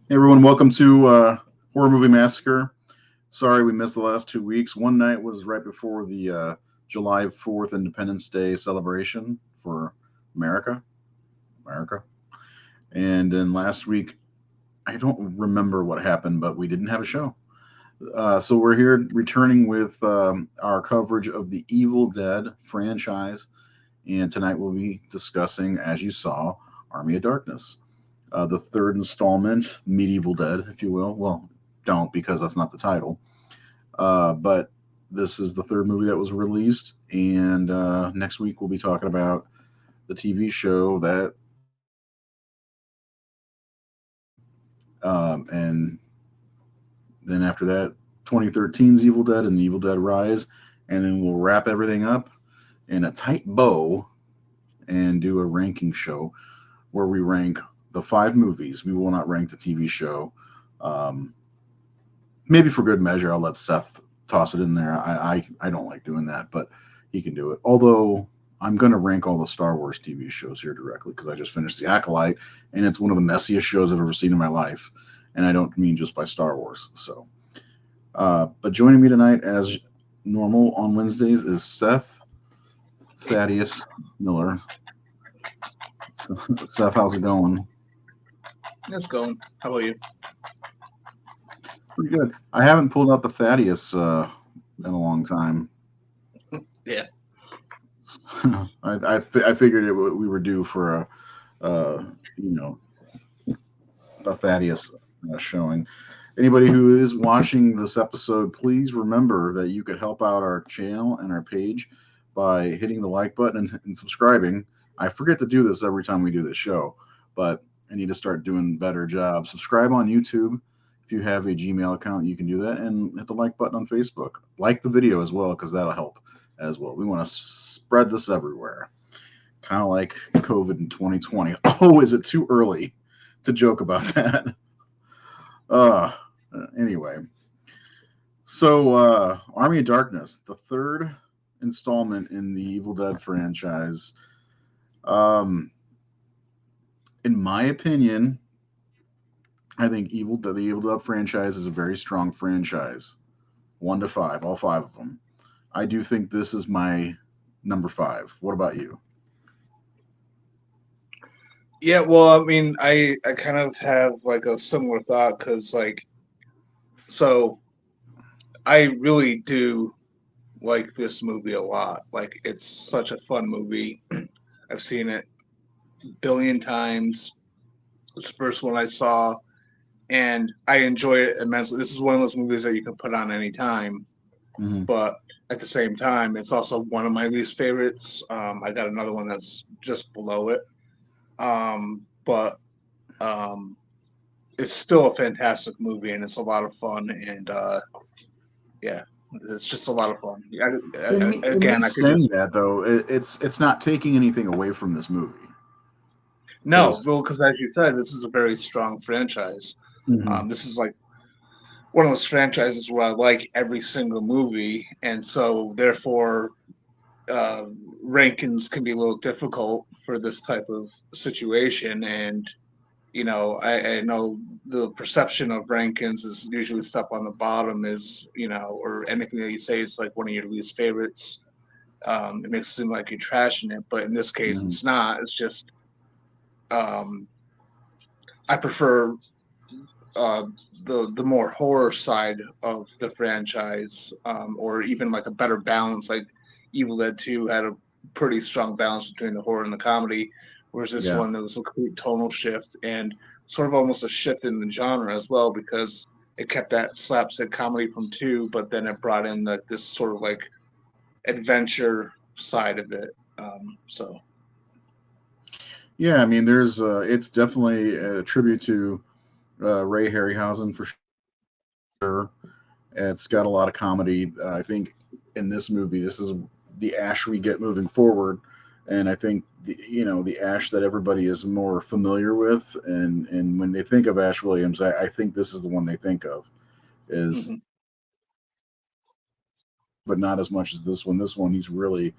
Hey everyone, welcome to Horror Movie Massacre. Sorry we missed the last 2 weeks. One night was right before the July 4th Independence Day celebration for America. America. And then last week, I don't remember what happened, but we didn't have a show. So we're here returning with our coverage of the Evil Dead franchise. And tonight we'll be discussing, as you saw, Army of Darkness. The third installment, Medieval Dead, if you will. Well, don't because that's not the title. But this is the third movie that was released, and next week we'll be talking about the TV show that, and then after that, 2013's Evil Dead and Evil Dead Rise, and then we'll wrap everything up in a tight bow and do a ranking show where we rank the five movies. We will not rank the TV show. Um, Maybe for good measure, I'll let Seth toss it in there. I don't like doing that, but he can do it. Although I'm going to rank all the Star Wars TV shows here directly because I just finished The Acolyte, and it's one of the messiest shows I've ever seen in my life. And I don't mean just by Star Wars. So, but joining me tonight, as normal on Wednesdays, is Seth Thaddeus Miller. So, Seth, how's it going? It's going. How about you? Pretty good. I haven't pulled out the Thaddeus in a long time. Yeah. I figured we were due for you know a Thaddeus showing. Anybody who is watching this episode, please remember that you could help out our channel and our page by hitting the like button and subscribing. I forget to do this every time we do this show, but I need to start doing a better job. Subscribe on YouTube. If you have a Gmail account, you can do that, and hit the like button on Facebook. Like the video as well, because that'll help as well. We want to spread this everywhere, kind of like COVID in 2020. Oh, is it too early to joke about that? Uh, anyway, so Army of Darkness, the third installment in the Evil Dead franchise. Um, in my opinion, I think the Evil Dead franchise is a very strong franchise. 1 to 5, all five of them. I do think this is my number five. What about you? Yeah, well, I mean, I kind of have like a similar thought because, so I really do like this movie a lot. Like, it's such a fun movie. I've seen it a billion times. It's the first one I saw, and I enjoy it immensely. This is one of those movies that you can put on any time, Mm-hmm. but at the same time, it's also one of my least favorites. I got another one that's just below it. But um, it's still a fantastic movie and it's a lot of fun. And yeah, it's just a lot of fun. It Again, I makes could saying just that though. It's not taking anything away from this movie no, because well, because as you said, this is a very strong franchise. mm-hmm. This is like one of those franchises where I like every single movie, and so therefore uh, rankings can be a little difficult for this type of situation. And I know the perception of Rankins is usually stuff on the bottom is, or anything that you say is like one of your least favorites. It makes it seem like you're trashing it, but in this case, Mm-hmm. it's not. It's just um, I prefer uh, the more horror side of the franchise, or even like a better balance. Like Evil Dead 2 had a pretty strong balance between the horror and the comedy, whereas this Yeah. one there was a complete tonal shift and sort of almost a shift in the genre as well because it kept that slapstick comedy from 2, but then it brought in this sort of like adventure side of it. So Yeah, I mean, it's definitely a tribute to Ray Harryhausen for sure. It's got a lot of comedy. I think in this movie, this is the Ash we get moving forward, and I think the Ash that everybody is more familiar with, and when they think of Ash Williams, I think this is the one they think of. Is mhm. but not as much as this one. This one, he's really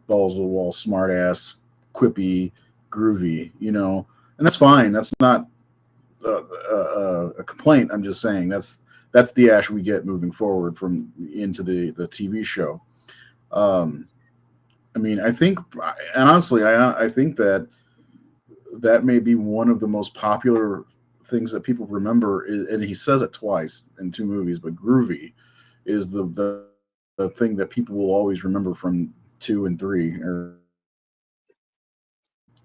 balls to the wall, smart ass, quippy, groovy, and that's fine. That's not a complaint. I'm just saying that's the Ash we get moving forward from into the TV show. Um, I mean, I think, and honestly, I think that that may be one of the most popular things that people remember. And he says it twice in two movies, but groovy is the thing that people will always remember from two and three. Or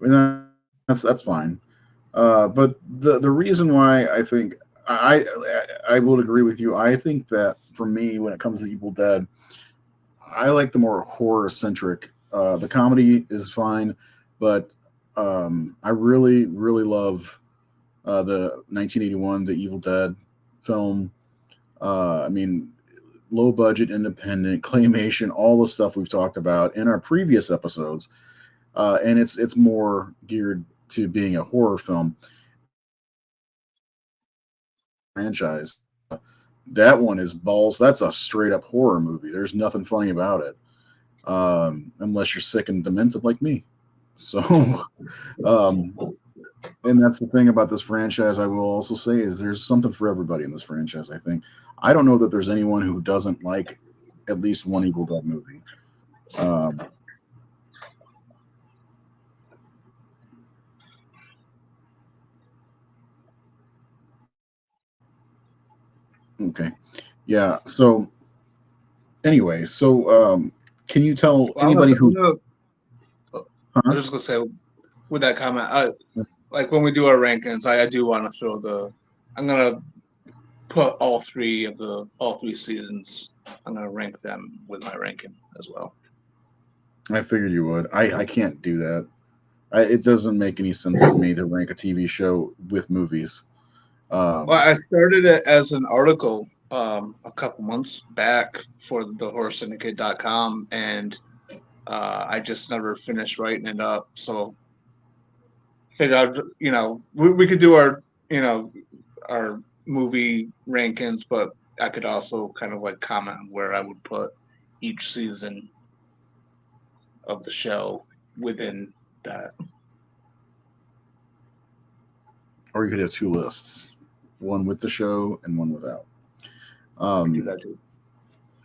and that's fine. But the reason why I think I will agree with you. I think that for me, when it comes to Evil Dead, I like the more horror centric. The comedy is fine, but I really love the 1981, the Evil Dead film. I mean, low budget, independent claymation, all the stuff we've talked about in our previous episodes, and it's more geared to being a horror film franchise. That one is balls. That's a straight up horror movie. There's nothing funny about it, unless you're sick and demented like me. So, um, and that's the thing about this franchise. I will also say is there's something for everybody in this franchise. I think I don't know that there's anyone who doesn't like at least one Evil Dead movie. Um, okay, yeah. So anyway, can you tell Well, anybody who? I Huh? was just gonna say with that comment, like when we do our rankings, I do want to throw I'm gonna put all three seasons. I'm gonna rank them with my ranking as well. I figured you would. I can't do that. It doesn't make any sense to me to rank a TV show with movies. Well, Um, I started it as an article a couple months back for the horrorsyndicate.com, and I just never finished writing it up. So figured out, we could do our movie rankings, but I could also kind of like comment on where I would put each season of the show within that. or you could have two lists, one with the show and one without. I could do Um, that too.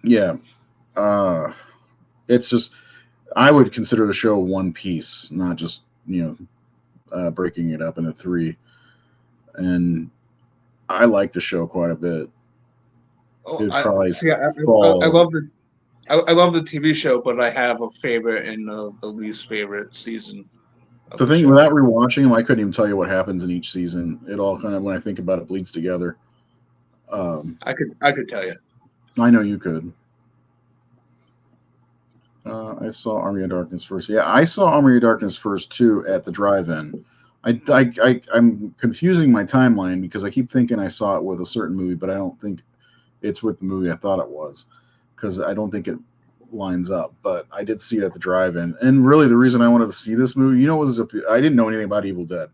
yeah, uh, it's just I would consider the show one piece, not just breaking it up into three. And I like the show quite a bit. Oh, It'd I probably see. I fall. love I love the TV show, but I have a favorite and the least favorite season of The the thing show. without rewatching them, I couldn't even tell you what happens in each season. It all kind of, when I think about it, bleeds together. Um, I could tell you. I know you could. I saw Army of Darkness first. Yeah, I saw Army of Darkness first too at the drive-in. I'm confusing my timeline because I keep thinking I saw it with a certain movie, but I don't think it's with the movie I thought it was because I don't think it lines up. But I did see it at the drive-in, and really the reason I wanted to see this movie, was I didn't know anything about Evil Dead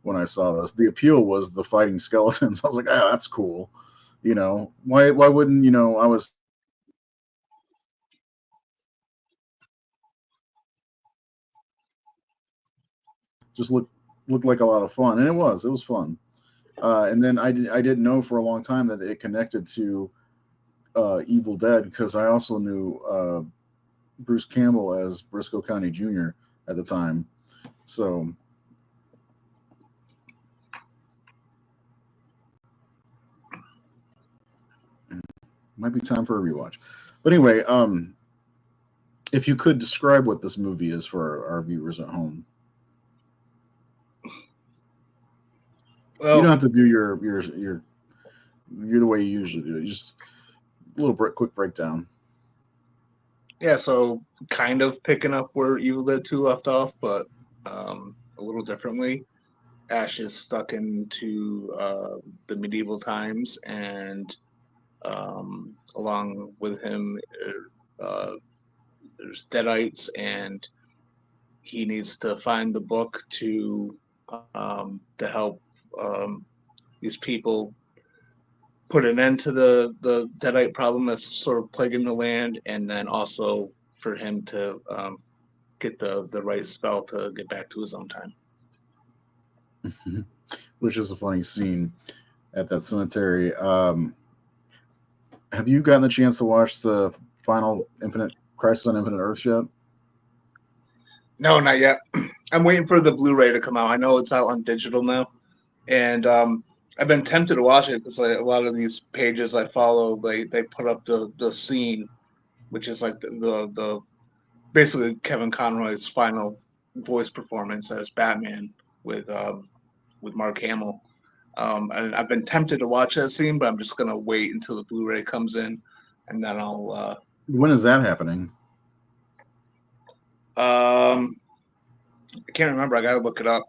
when I saw this. The appeal was the fighting skeletons. I was like, ah, that's cool. Why wouldn't I was just looked like a lot of fun, and it was fun. And then I didn't know for a long time that it connected to Evil Dead because I also knew Bruce Campbell as Briscoe County Jr. at the time. So might be time for a rewatch. But anyway, if you could describe what this movie is for our viewers at home, you don't Well, have to do your the way you usually do it. Just a little quick breakdown. yeah. So kind of picking up where Evil Dead 2 left off, but a little differently. Ash is stuck into the medieval times, and along with him, there's deadites, and he needs to find the book to help um, these people put an end to the deadite problem that's sort of plaguing the land, and then also for him to get the right spell to get back to his own time. which is a funny scene at that cemetery. Have you gotten the chance to watch the final Infinite Crisis on Infinite Earths yet? No, not yet. I'm waiting for the Blu-ray to come out. I know it's out on digital now, and I've been tempted to watch it because like, a lot of these pages I follow, they put up the scene, which is like the basically Kevin Conroy's final voice performance as Batman with Mark Hamill. And I've been tempted to watch that scene, but I'm just gonna wait until the Blu-ray comes in, and then I'll. When is that happening? I can't remember. I gotta look it up.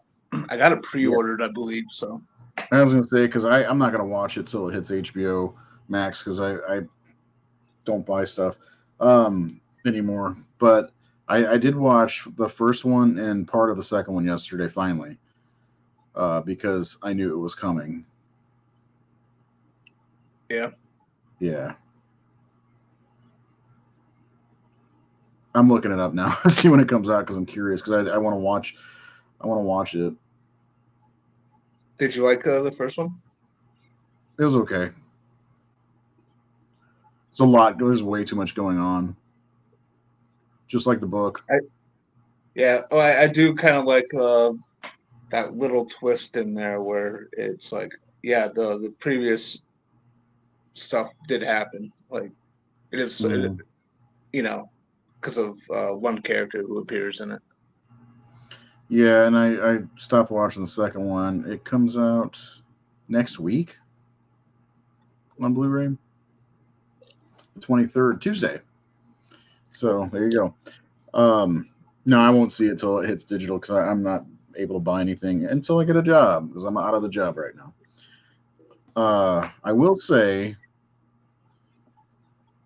I got it pre-ordered, I believe. So I was gonna say because I'm not gonna watch it till it hits HBO Max because I don't buy stuff anymore. But I did watch the first one and part of the second one yesterday finally because I knew it was coming. yeah, Yeah, I'm looking it up now. See when it comes out because I'm curious because I want to watch. I want to watch it. did you like the first one? It was okay. It's a lot. There's way too much going on. Just like the book. Yeah. Oh, I do kind of like that little twist in there where it's like, yeah, the previous stuff did happen. Like it is, Mm. you know, because of one character who appears in it. Yeah, and I stopped watching the second one. It comes out next week on Blu-ray, the 23rd, Tuesday. So there you go. No, I won't see it till it hits digital because I'm not able to buy anything until I get a job because I'm out of the job right now. I will say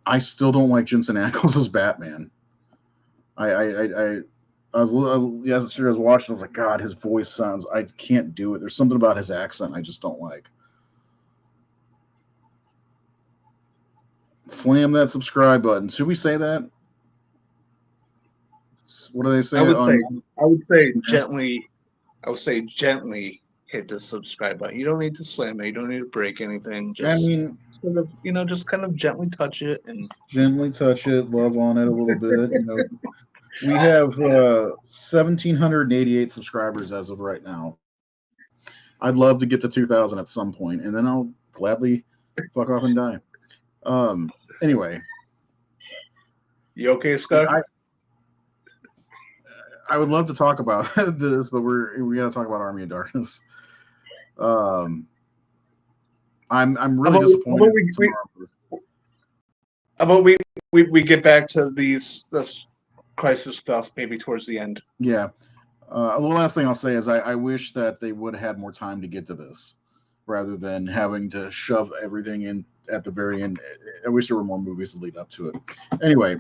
I still don't like Jensen Ackles as Batman. I was yesterday I was watching. I was like, God, his voice sounds. I can't do it. There's something about his accent I just don't like. Slam that subscribe button. Should we say that? What do they say I would say, on? I would say gently. I would say gently hit the subscribe button. You don't need to slam it. You don't need to break anything. I Just mean, sort of, just kind of gently touch it and gently touch it, love on it a little bit. We have 1,788 subscribers as of right now. I'd love to get to 2,000 at some point, and then I'll gladly fuck off and die. Anyway, you okay, Scar? I would love to talk about this, but we got to talk about Army of Darkness. Um, I'm How really about disappointed. how about we get back to this crisis stuff maybe towards the end. Yeah. The last thing I'll say is I wish that they would have had more time to get to this rather than having to shove everything in at the very end. I wish there were more movies to lead up to it. Anyway,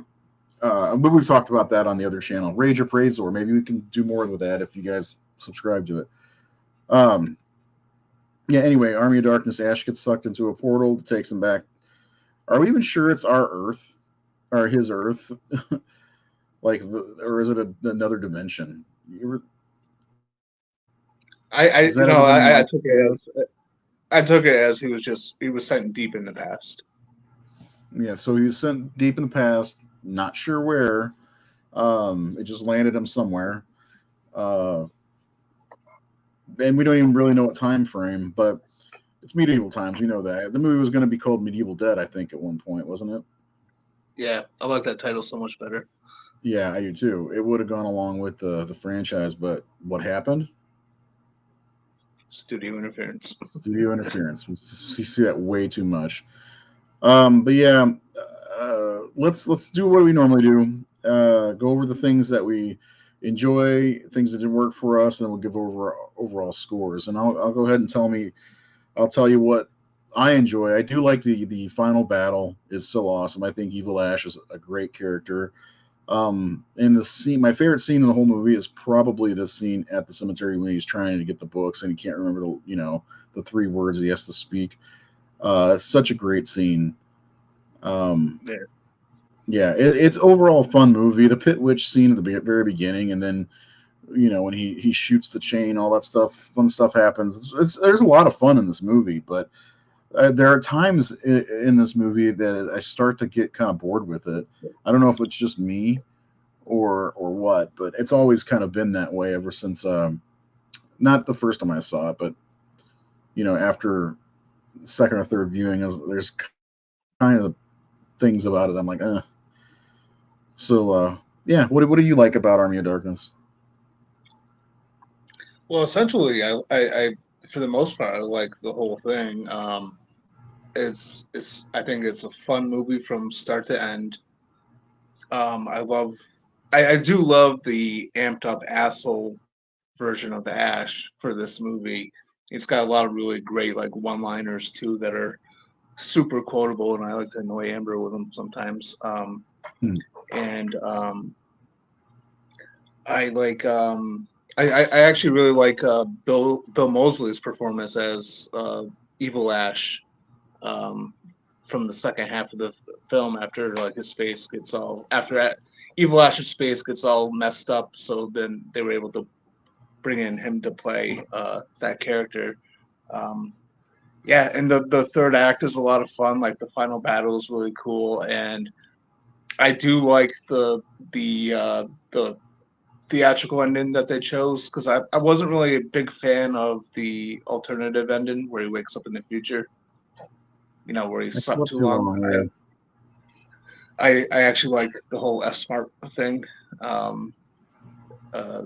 but we've talked about that on the other channel, Rage or Praise, or maybe we can do more with that if you guys subscribe to it. Yeah, anyway, Army of Darkness, Ash gets sucked into a portal that takes him back. Are we even sure it's our Earth or his Earth? Like, or is it another dimension? I Has that ever been I like? took it as he was sent deep in the past. Yeah, so he was sent deep in the past, not sure where. It just landed him somewhere. Uh, and we don't even really know what time frame, but it's medieval times. We know that. The movie was going to be called Medieval Dead, I think, at one point, wasn't it? Yeah, I like that title so much better. Yeah, I do too. It would have gone along with the franchise, but what happened? Studio interference. Studio interference. We see that way too much. But yeah, let's do what we normally do. Go over the things that we enjoy, things that didn't work for us, and then we'll give over overall scores. And I'll go ahead and I'll tell you what I enjoy. I do like the final battle is so awesome. I think Evil Ash is a great character. And the scene, my favorite scene in the whole movie is probably the scene at the cemetery when he's trying to get the books and he can't remember the three words he has to speak. It's such a great scene. Yeah. Yeah, it's overall a fun movie. The Pit Witch scene at the very beginning, and then when he shoots the chain, all that stuff, fun stuff happens. There's a lot of fun in this movie, but there are times in this movie that I start to get kind of bored with it. I don't know if it's just me or what, but it's always kind of been that way ever since. Not the first time I saw it, but after second or third viewing, there's kind of things about it I'm like, eh. So yeah, what do you like about Army of Darkness? Well, essentially, I for the most part, I like the whole thing. It's I think it's a fun movie from start to end. I love, I do love the amped up asshole version of Ash for this movie. It's got a lot of really great like one liners too that are super quotable, and I like to annoy Amber with them sometimes. Hmm. And I like I actually really like Bill Moseley's performance as Evil Ash um, from the second half of the film after like his face gets all Evil Ash's face gets all messed up, so then they were able to bring in him to play that character. Um, yeah, and the third act is a lot of fun. Like the final battle is really cool, and I do like the theatrical ending that they chose because I wasn't really a big fan of the alternative ending where he wakes up in the future. Where he I slept slept too too long. long. Yeah. I actually like the whole S Smart thing. Um, uh,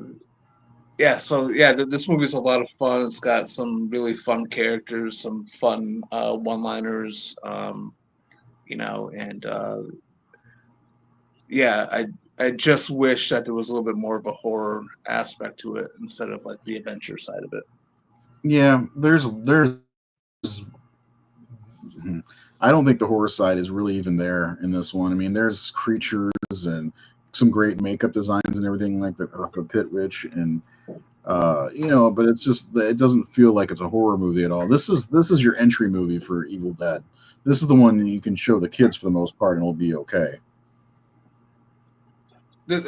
yeah, so yeah, this movie's a lot of fun. It's got some really fun characters, some fun one-liners, and yeah, I just wish that there was a little bit more of a horror aspect to it instead of like the adventure side of it. Yeah, there's I don't think the horror side is really even there in this one. I mean, there's creatures and some great makeup designs and everything like the Pit Witch and but it's just it doesn't feel like it's a horror movie at all. This is your entry movie for Evil Dead. This is the one that you can show the kids for the most part and it'll be okay.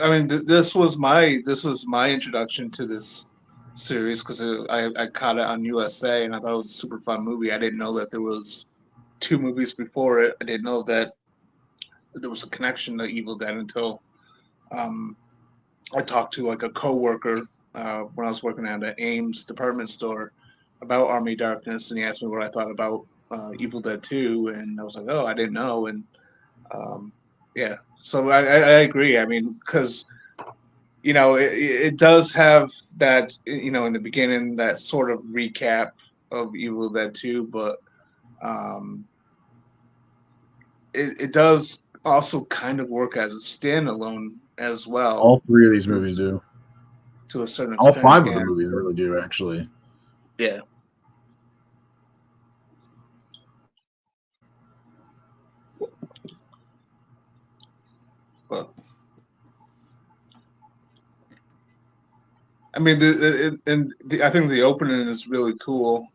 I mean, this was my introduction to this series because I caught it on USA and I thought it was a super fun movie. I didn't know that there was two movies before it. I didn't know that there was a connection to Evil Dead until um, I talked to like a coworker when I was working at an Ames department store about Army Darkness, and he asked me what I thought about Evil Dead 2, and I was like, oh, I didn't know, and um, yeah, so I agree. I mean, because it does have that in the beginning that sort of recap of Evil Dead 2, but um, it does also kind of work as a standalone as well All three of these to movies do. to a certain All extent. five of the Yeah, movies really do actually. yeah. But I mean, I think the opening is really cool.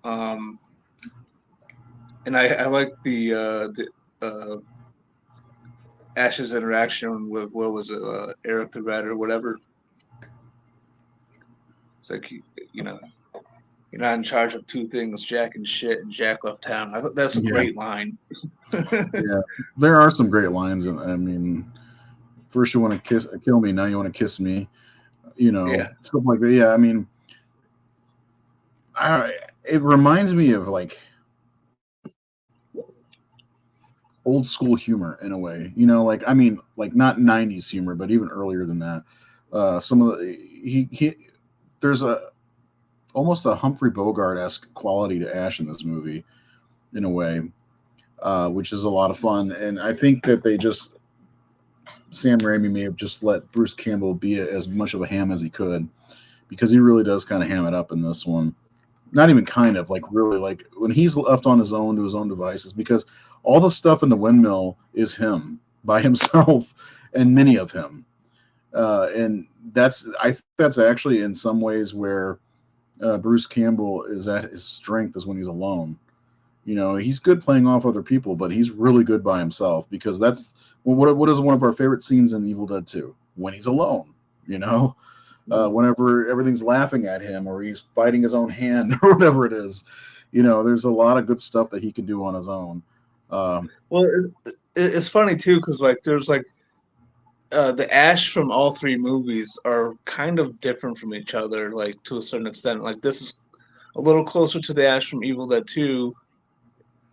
And I like the Ash's interaction with what was it, Eric the Red or whatever. It's like you know you're not in charge of two things, Jack and shit, and Jack left town. I thought that's a Yeah, great line. yeah. There are some great lines. I mean, first you want to kill me, now you want to kiss me. Yeah, Stuff like that. Yeah, I mean, it reminds me of like old school humor in a way. Like I mean, like not '90s humor, but even earlier than that. Some of the he there's a almost a Humphrey Bogart esque quality to Ash in this movie in a way, which is a lot of fun. And I think that Sam Raimi may have just let Bruce Campbell be as much of a ham as he could because he really does kind of ham it up in this one. Not even kind of like really like when he's left on his own to his own devices because all the stuff in the windmill is him by himself and many of him. And I think that's actually in some ways where Bruce Campbell is at his strength is when he's alone. He's good playing off other people, but he's really good by himself because that's what is one of our favorite scenes in Evil Dead 2 when he's alone. You know, whenever everything's laughing at him or he's fighting his own hand or whatever it is. There's a lot of good stuff that he can do on his own. Well, it's funny too because like there's like the Ash from all three movies are kind of different from each other, like to a certain extent. Like this is a little closer to the Ash from Evil Dead 2,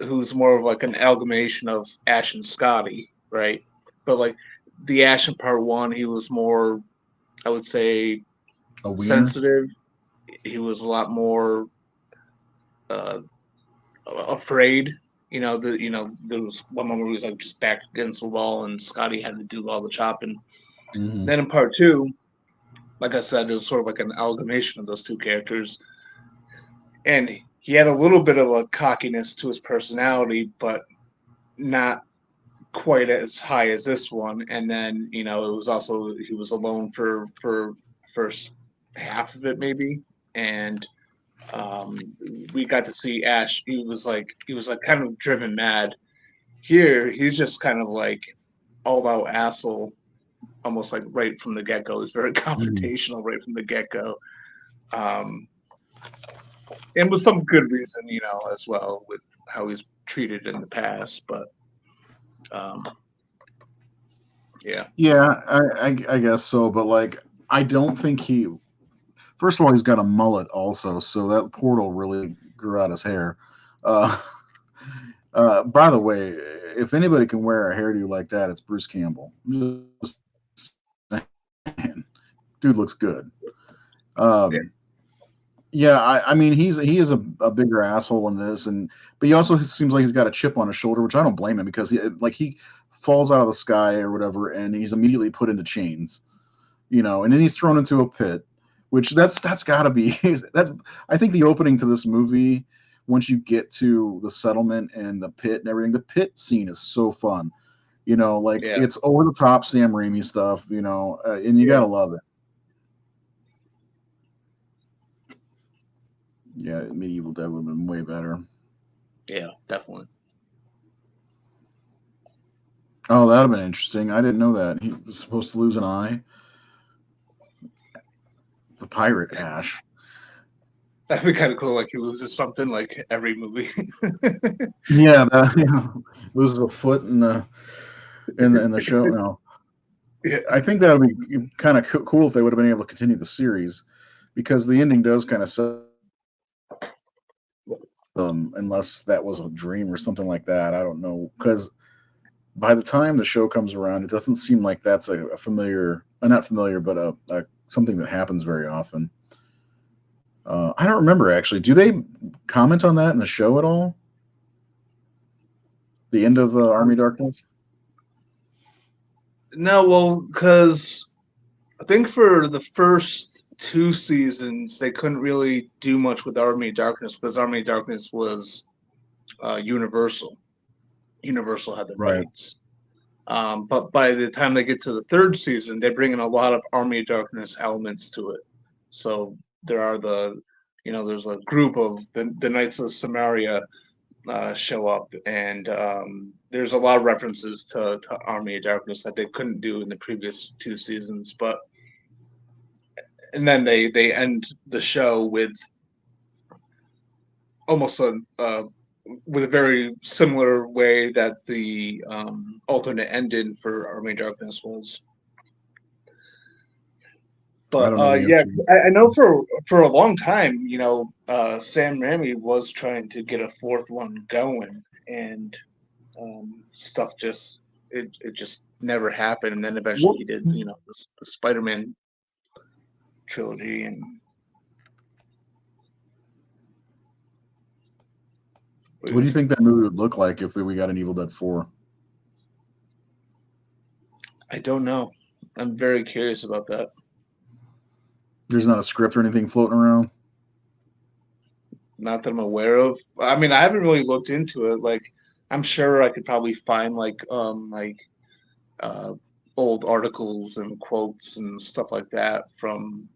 who's more of like an amalgamation of Ash and Scotty, right? But like the Ash in Part One, he was more, I would say, a wiener. sensitive. He was a lot more uh, afraid. There was one moment where he was like just back against the wall, and Scotty had to do all the chopping. Mm-hmm. Then in Part Two, like I said, it was sort of like an amalgamation of those two characters, and he had a little bit of a cockiness to his personality, but not quite as high as this one. And then it was also he was alone for first half of it maybe, and um, we got to see Ash. He was like kind of driven mad. Here he's just kind of like all out asshole, almost like right from the get go. It's very Mm-hmm. confrontational right from the get go. Um, and with some good reason, as well with how he's treated in the past. But um, yeah, Yeah, I guess so, but like I don't think he. First of all, he's got a mullet also, so that portal really grew out his hair. Uh, by the way, if anybody can wear a hairdo like that, it's Bruce Campbell. I'm just saying. Dude looks good. yeah, Um, yeah, I mean he is a bigger asshole in this, but he also seems like he's got a chip on his shoulder, which I don't blame him because he falls out of the sky or whatever, and he's immediately put into chains, and then he's thrown into a pit, which that's got to be that's I think the opening to this movie, once you get to the settlement and the pit and everything, the pit scene is so fun, like yeah, it's over the top Sam Raimi stuff, and you yeah, gotta love it. Yeah, Medieval Dead would have been way better. yeah, definitely. Oh, that'd have been interesting. I didn't know that he was supposed to lose an eye. The pirate Ash. That'd be kind of cool. Like he loses something like every movie. Yeah, that loses a foot in the show. No, Yeah, I think that would be kind of cool if they would have been able to continue the series, because the ending does kind of set unless that was a dream or something like that. I don't know, because by the time the show comes around, it doesn't seem like that's a familiar, not familiar, but a something that happens very often. I don't remember actually. Do they comment on that in the show at all? The end of Army Darkness? no, well, because I think for the first two seasons they couldn't really do much with Army of Darkness because Army of Darkness was Universal. Universal had the Right. rights. But by the time they get to the third season, they bring in a lot of Army of Darkness elements to it. So there are there's a group of the Knights of Samaria show up, and there's a lot of references to Army of Darkness that they couldn't do in the previous two seasons. But and then they end the show with almost with a very similar way that the alternate ending for Army of Darkness was. I But don't know the yeah, answer. I know for a long time, Sam Raimi was trying to get a fourth one going, and stuff it just never happened. And then eventually What he did, the Spider-Man trilogy, and what What do you is think that movie would look like if we got an Evil Dead 4? I don't know. I'm very curious about that. There's not a script or anything floating around. Not that I'm aware of. I mean, I haven't really looked into it. Like, I'm sure I could probably find uh, old articles and quotes and stuff like that from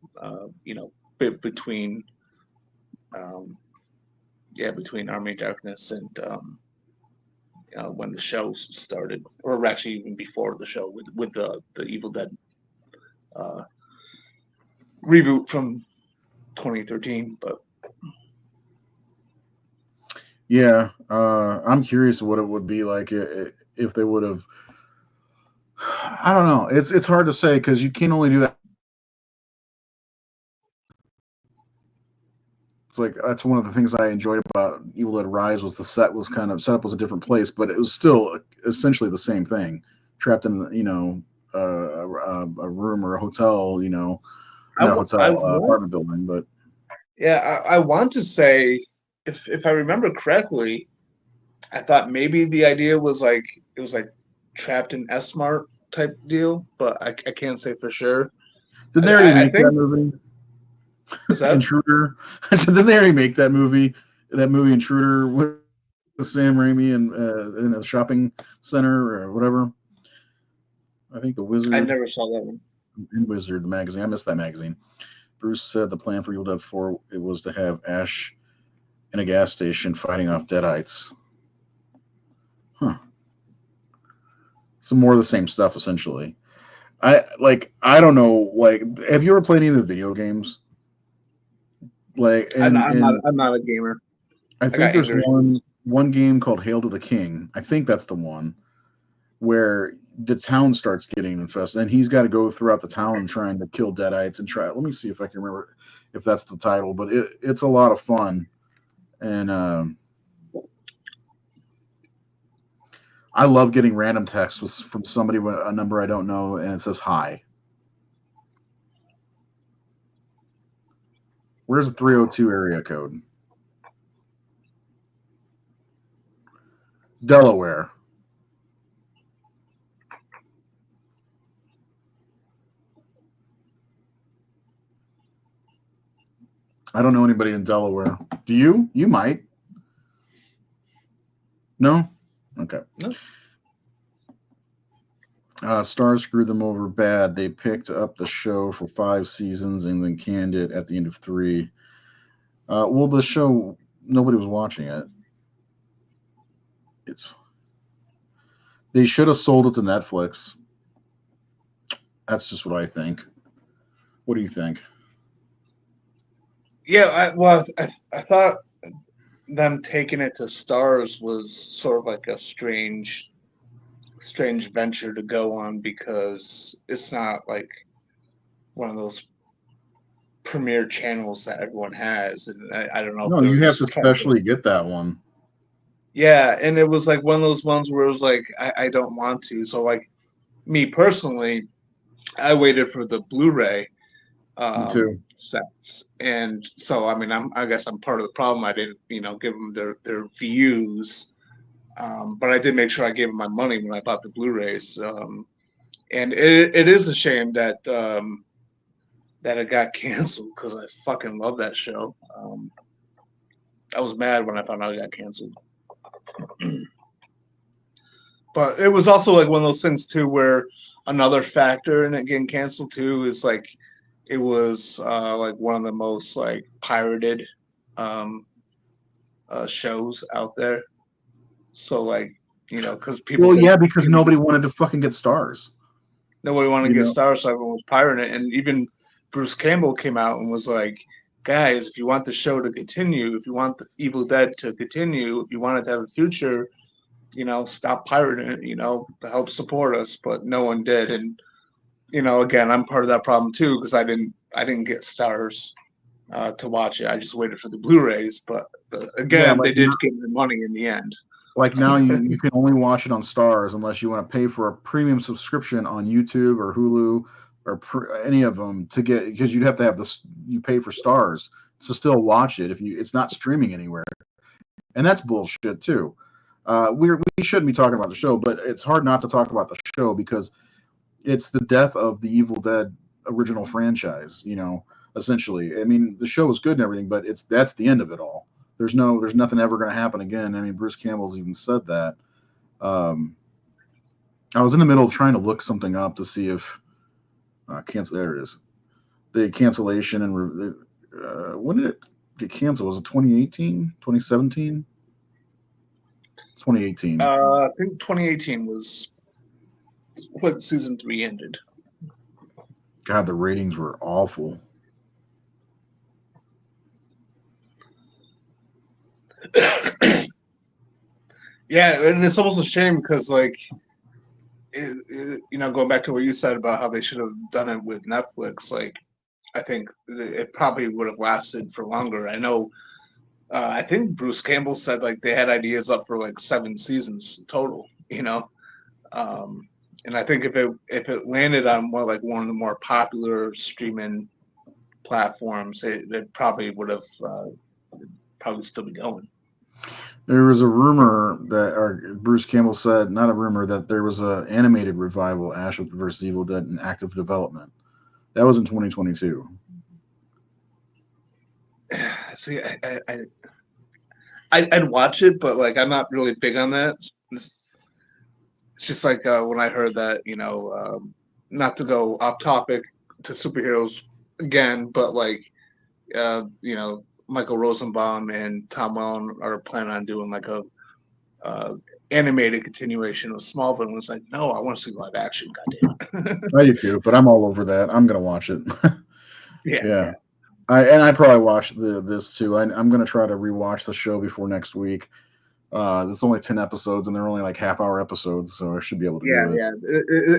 between um, between Army of Darkness and when the show started, or actually even before the show with the Evil Dead uh, reboot from 2013, but Yeah, I'm curious what it would be like if they would have. I don't know. It's hard to say because you can only do that. It's like that's one of the things I enjoyed about Evil Dead Rise was the set was kind of set up was a different place, but it was still essentially the same thing. Trapped in a room or a hotel, I, not a w- I hotel want, apartment building, but yeah, I want to say, if I remember correctly, I thought maybe the idea was like it was like trapped in S Mart type deal, but I can't say for sure. did I, they already I, I make that think movie is that Intruder? I said, did they already make that movie Intruder with Sam Raimi and in a shopping center or whatever? I think the I Wizard never saw that one. and Wizard, the magazine. I missed that magazine. Bruce said the plan for Evil Dead 4 it was to have Ash in a gas station fighting off Deadites. Huh. Some more of the same stuff essentially. I don't know, like have you ever played any of the video games? Like I'm not a gamer. I I think got there's anger issues. one game called Hail to the King. I think that's the one where the town starts getting infested and he's got to go throughout the town trying to kill Deadites and try let me see if I can remember if that's the title, but it's a lot of fun. And I love getting random texts from somebody with a number I don't know, and it says hi. Where's the 302 area code? Delaware. I don't know anybody in Delaware. Do you? You might. No? Okay. No. Starz screwed them over bad. They picked up the show for 5 seasons and then canned it at the end of 3. Well, the show, nobody was watching it. It's They should have sold it to Netflix. That's just what I think. What do you think? Yeah, I thought them taking it to Stars was sort of like a strange venture to go on because it's not like one of those premier channels that everyone has, and I don't know if No, they were you have to just trying to. specially get that one. Yeah, and it was like one of those ones where it was like I don't want to. So like me personally, I waited for the Blu-ray Me too. sets, and so I mean I guess I'm part of the problem. I didn't give them their views, but I did make sure I gave them my money when I bought the Blu-rays. And it is a shame that it got canceled because I fucking love that show. I was mad when I found out it got canceled. But it was also like one of those things too where another factor in it getting canceled too is like it was like one of the most like pirated um, shows out there. So like because people Well, didn't yeah, because nobody wanted to fucking get stars. nobody wanted to You get know, stars, so everyone was pirating it. And even Bruce Campbell came out and was like, "Guys, if you want the show to continue, if you want the Evil Dead to continue, if you want it to have a future, stop pirating it. To help support us." But no one did, and again, I'm part of that problem too because I didn't get stars to watch it. I just waited for the Blu-rays, but yeah, again, they did give me money in the end. like now you can only watch it on Stars unless you want to pay for a premium subscription on YouTube or Hulu or any of them to get because you'd have to have this you pay for Stars to still watch it if you it's not streaming anywhere, and that's bullshit too. We shouldn't be talking about the show, but it's hard not to talk about the show because it's the death of the Evil Dead original franchise. Essentially. I mean, the show is good and everything, but that's the end of it all. There's nothing ever going to happen again. I mean, Bruce Campbell's even said that. Um, I was in the middle of trying to look something up to see if cancel. There it is. The cancellation and when did it get canceled? Was it 2018, 2017, 2018? I think 2018 was when season 3 ended. God, the ratings were awful. Yeah, and it's almost a shame because, like, going back to what you said about how they should have done it with Netflix, like, I think it probably would have lasted for longer. I know, I think Bruce Campbell said like they had ideas up for like 7 seasons total, um, and I think if it landed on one of the more popular streaming platforms, it probably would have probably still be going. There was a rumor that, or Bruce Campbell said, not a rumor, that there was a animated revival, Ash vs. Evil Dead, in active development. That was in 2022. See, I'd watch it, but like I'm not really big on that. It's just like when I heard that, not to go off topic to superheroes again, but like, Michael Rosenbaum and Tom Welling are planning on doing like a animated continuation of Smallville. And it's like, no, I want to see live action. Goddamn. I do too, but I'm all over that. I'm gonna watch it. Yeah, Yeah, yeah. I probably watched this too. I'm gonna try to rewatch the show before next week. There's only 10 episodes, and they're only like half-hour episodes, so I should be able to Yeah, do it. yeah.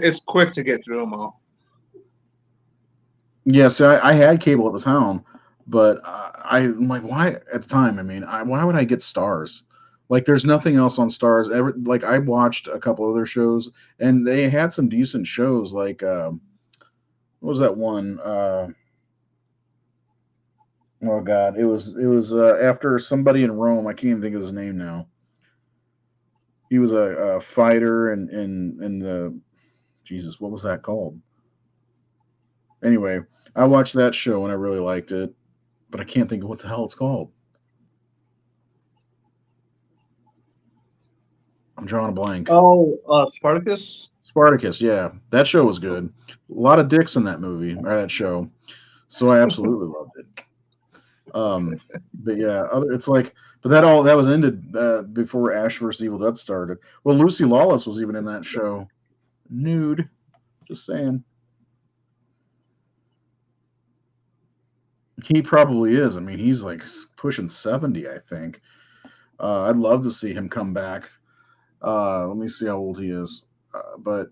It's quick to get through them all. Yeah, so I had cable at the time, but I'm like, why at the time? I mean, why would I get Stars? Like, there's nothing else on Stars. Ever like I watched a couple other shows, and they had some decent shows. Like, what was that one? Oh God, it was after somebody in Rome. I can't even think of his name now. He was a fighter in the Jesus. What was that called? Anyway, I watched that show and I really liked it, but I can't think of what the hell it's called. I'm drawing a blank. Oh, Spartacus. Spartacus, yeah, that show was good. A lot of dicks in that movie or that show, so I absolutely loved it. But yeah, it's like, but that was ended before Ash vs. Evil Dead started. Well, Lucy Lawless was even in that show, nude. Just saying, he probably is. I mean, he's like pushing 70, I think. I'd love to see him come back. Let me see how old he is. But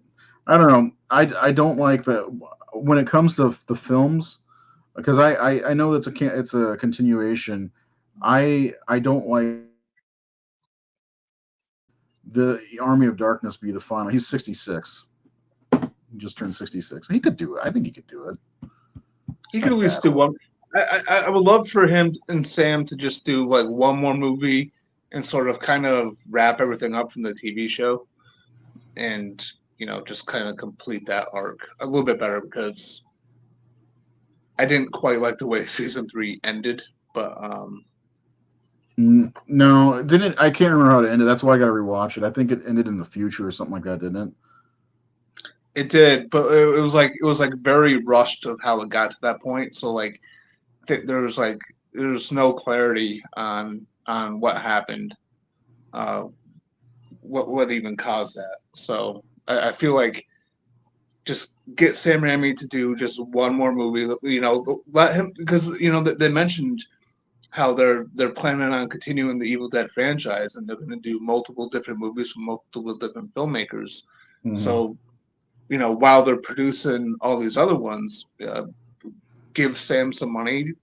I don't know. I don't like that when it comes to the films, because I know that's it's a continuation. I don't like the Army of Darkness be the final. He's 66. He just turned 66. He could do it. I think he could do it. He could at least do one. I would love for him and Sam to just do like one more movie and sort of kind of wrap everything up from the TV show, and just kind of complete that arc a little bit better because I didn't quite like the way season 3 ended, but No, it didn't. I can't remember how it ended. That's why I got to rewatch it. I think it ended in the future or something like that, didn't it? it did. But it was like very rushed of how it got to that point. So like there was no clarity on what happened, uh, what even caused that. So I feel like just get Sam Raimi to do just one more movie. Let him, because they mentioned how they're planning on continuing the Evil Dead franchise, and they're going to do multiple different movies from multiple different filmmakers. Mm-hmm. So while they're producing all these other ones, give Sam some money,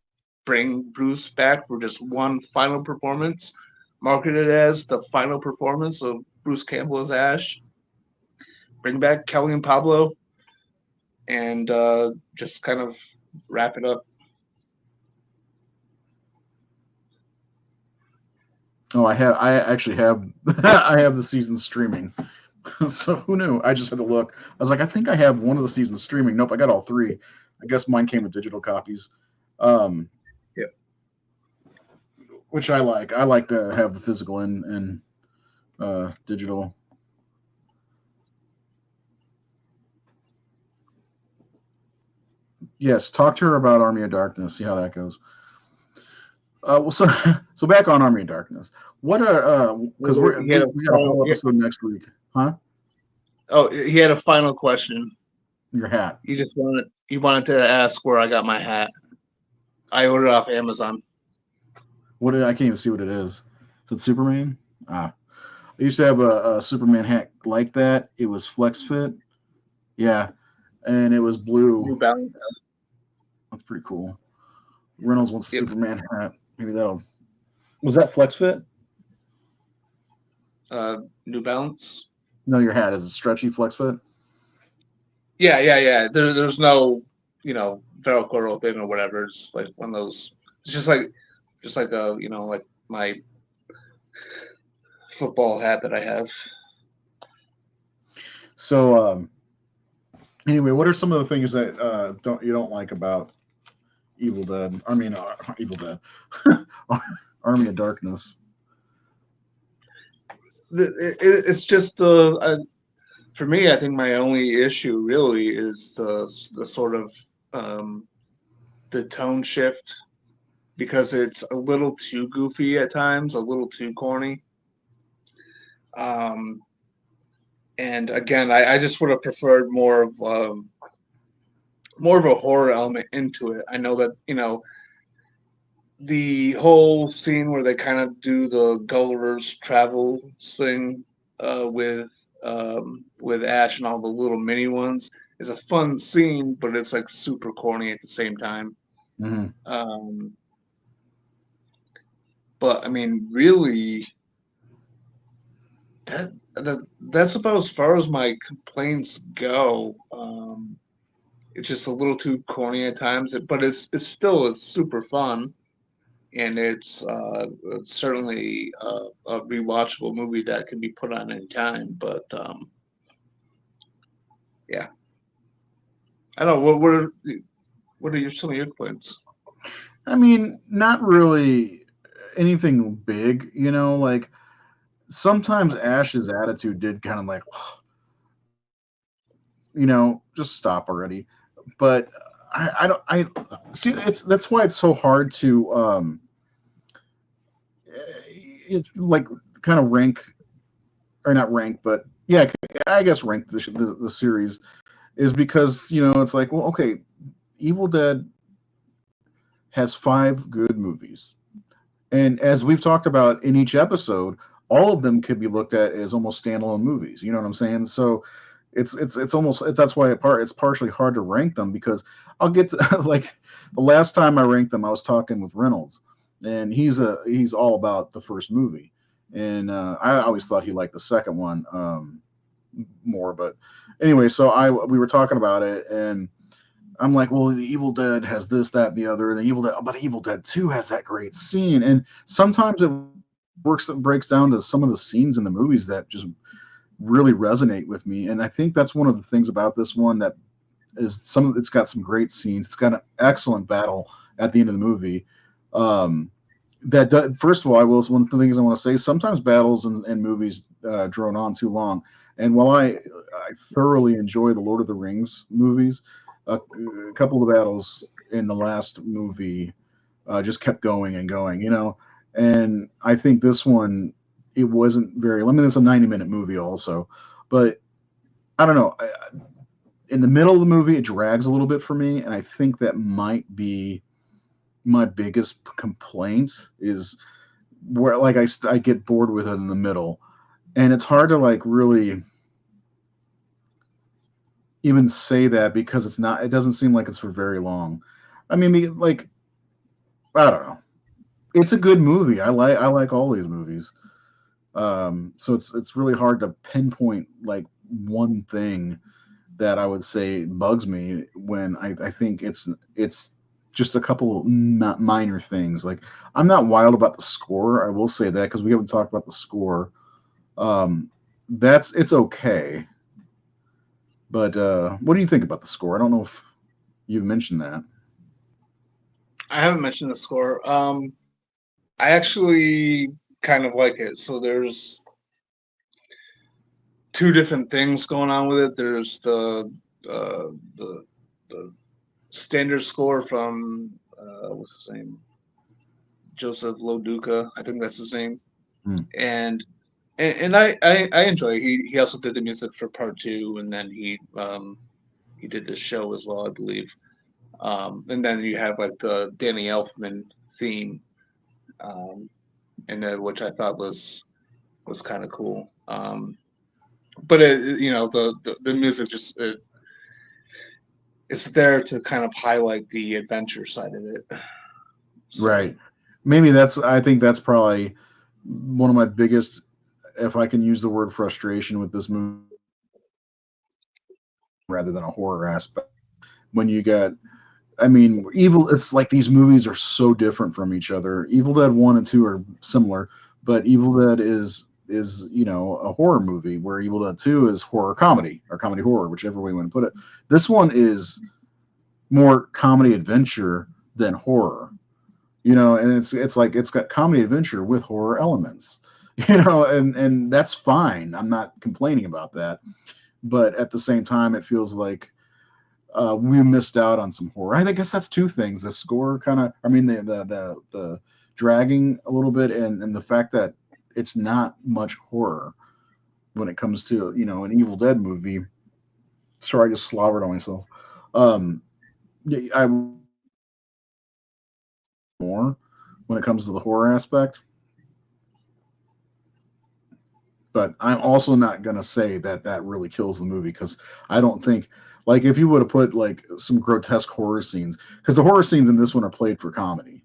bring Bruce back for just one final performance, market it as the final performance of Bruce Campbell as Ash. Bring back Kelly and Pablo, and just kind of wrap it up. Oh, I actually have. I have the season streaming. So who knew? I just had to look. I was like, I think I have one of the seasons streaming. Nope, I got all three. I guess mine came with digital copies. Um, Yeah. which I like. I like to have the physical and digital. Yes, talk to her about Army of Darkness. See how that goes. Well, so so back on Army of Darkness. What are because we got a whole episode next week, huh? Oh, he had a final question. Your hat. He wanted to ask where I got my hat. I ordered it off Amazon. What I can't even see what it is. Is it Superman? Ah, I used to have a Superman hat like that. It was flex fit. Yeah, and it was blue. New Balance. That's pretty cool. Reynolds wants a Yep. Superman hat. Maybe that'll. Was that flex fit? New Balance. No, your hat is a stretchy flex fit. Yeah. There's no, Velcro thing or whatever. It's like one of those. It's just like a, like my football hat that I have. So anyway, what are some of the things that don't like about Evil Dead? I mean, Evil Dead, Army of Darkness. It's just the for me. I think my only issue really is the sort of um, the tone shift because it's a little too goofy at times, a little too corny. Um, and again, I just would have preferred more of a horror element into it. I know that the whole scene where they kind of do the Gulliver's travel thing with Ash and all the little mini ones is a fun scene, but it's like super corny at the same time. Mm-hmm. Um, but I mean, really, that's about as far as my complaints go. It's just a little too corny at times, but it's super fun, and it's certainly a rewatchable movie that can be put on any time. But yeah, I don't know what are some of your complaints? I mean, not really anything big, like sometimes Ash's attitude did kind of like, just stop already. But I don't, I see that's why it's so hard to, like kind of rank or not rank, but yeah, I guess rank the series is because, it's like, well, okay, Evil Dead has five good movies. And as we've talked about in each episode, all of them could be looked at as almost standalone movies. You know what I'm saying? So it's almost that's why it's partially hard to rank them because I'll get to like the last time I ranked them, I was talking with Reynolds, and he's all about the first movie, and I always thought he liked the second one more, but anyway, so I we were talking about it and. I'm like, well, the Evil Dead has this, that, and the other, and the Evil Dead, but Evil Dead 2 has that great scene, and sometimes it breaks down to some of the scenes in the movies that just really resonate with me, and I think that's one of the things about this one that is it's got some great scenes. It's got an excellent battle at the end of the movie. First of all, one of the things I want to say. Sometimes battles and movies drone on too long, and while I thoroughly enjoy the Lord of the Rings movies, a couple of the battles in the last movie just kept going and going, and I think this one it wasn't very. I mean, it's a 90-minute movie also, but I don't know. In the middle of the movie, it drags a little bit for me, and I think that might be my biggest complaint is where like I get bored with it in the middle, and it's hard to like really even say that because it doesn't seem like it's for very long. I mean, like I don't know. It's a good movie. I like all these movies. So it's really hard to pinpoint like one thing that I would say bugs me when I think it's just a couple not minor things. Like I'm not wild about the score. I will say that because we haven't talked about the score. Um, that's it's okay. But what do you think about the score? I don't know if you've mentioned that. I haven't mentioned the score. I actually kind of like it. So there's two different things going on with it. There's uh, the the standard score from what's his name, Joseph Loduca, I think that's his name, Hmm. and and I enjoy it. He also did the music for part two, and then he did this show as well, I believe. And then you have like the Danny Elfman theme. Um, in there, which I thought was kind of cool. But the music just it's there to kind of highlight the adventure side of it. So Right. Maybe I think that's probably one of my biggest, if I can use the word frustration with this movie rather than a horror aspect. When you got, I mean, it's like these movies are so different from each other. Evil Dead 1 and 2 are similar, but Evil Dead is a horror movie, where Evil Dead 2 is horror comedy or comedy horror, whichever way you want to put it. This one is more comedy adventure than horror. And it's like it's got comedy adventure with horror elements. And that's fine. I'm not complaining about that. But at the same time, it feels like we missed out on some horror. I guess that's two things: the score, kind of. I mean, the dragging a little bit, and the fact that it's not much horror when it comes to an Evil Dead movie. Sorry, I just slobbered on myself. Um, I more when it comes to the horror aspect, but I'm also not gonna say that really kills the movie, because I don't think, like, if you would have put like some grotesque horror scenes, because the horror scenes in this one are played for comedy,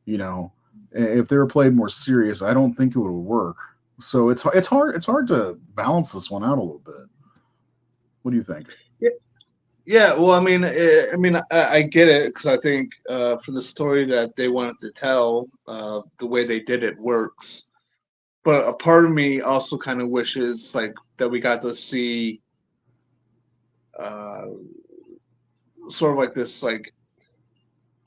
you know, if they were played more serious, I don't think it would work. So it's hard to balance this one out a little bit. What do you think? yeah, yeah. Well, I get it because I think for the story that they wanted to tell, the way they did it works. But a part of me also kind of wishes like that we got to see uh, sort of like this like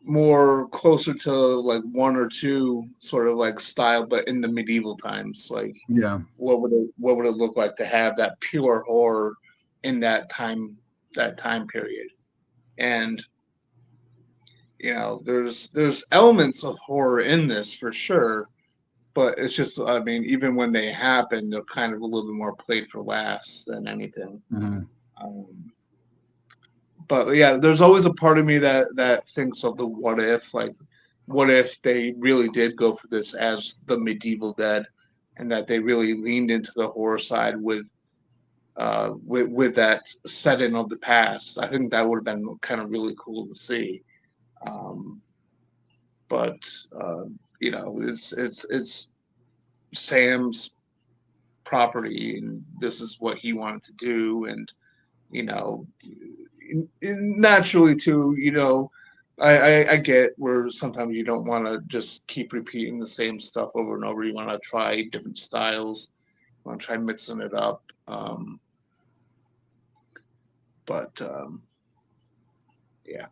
more closer to like one or two sort of like style, but in the medieval times. Like, Yeah, what would it look like to have that pure horror in that time period? And there's elements of horror in this for sure, but it's just, I mean, even when they happen, they're kind of a little bit more played for laughs than anything. hmm Um, but yeah, there's always a part of me that thinks of the what if, like, what if they really did go for this as the medieval dead, and that they really leaned into the horror side with that setting of the past. I think that would have been kind of really cool to see. Um, but uh, it's Sam's property, and this is what he wanted to do, and you know, naturally too, I get where sometimes you don't want to just keep repeating the same stuff over and over. You want to try different styles. You want to try mixing it up. But yeah,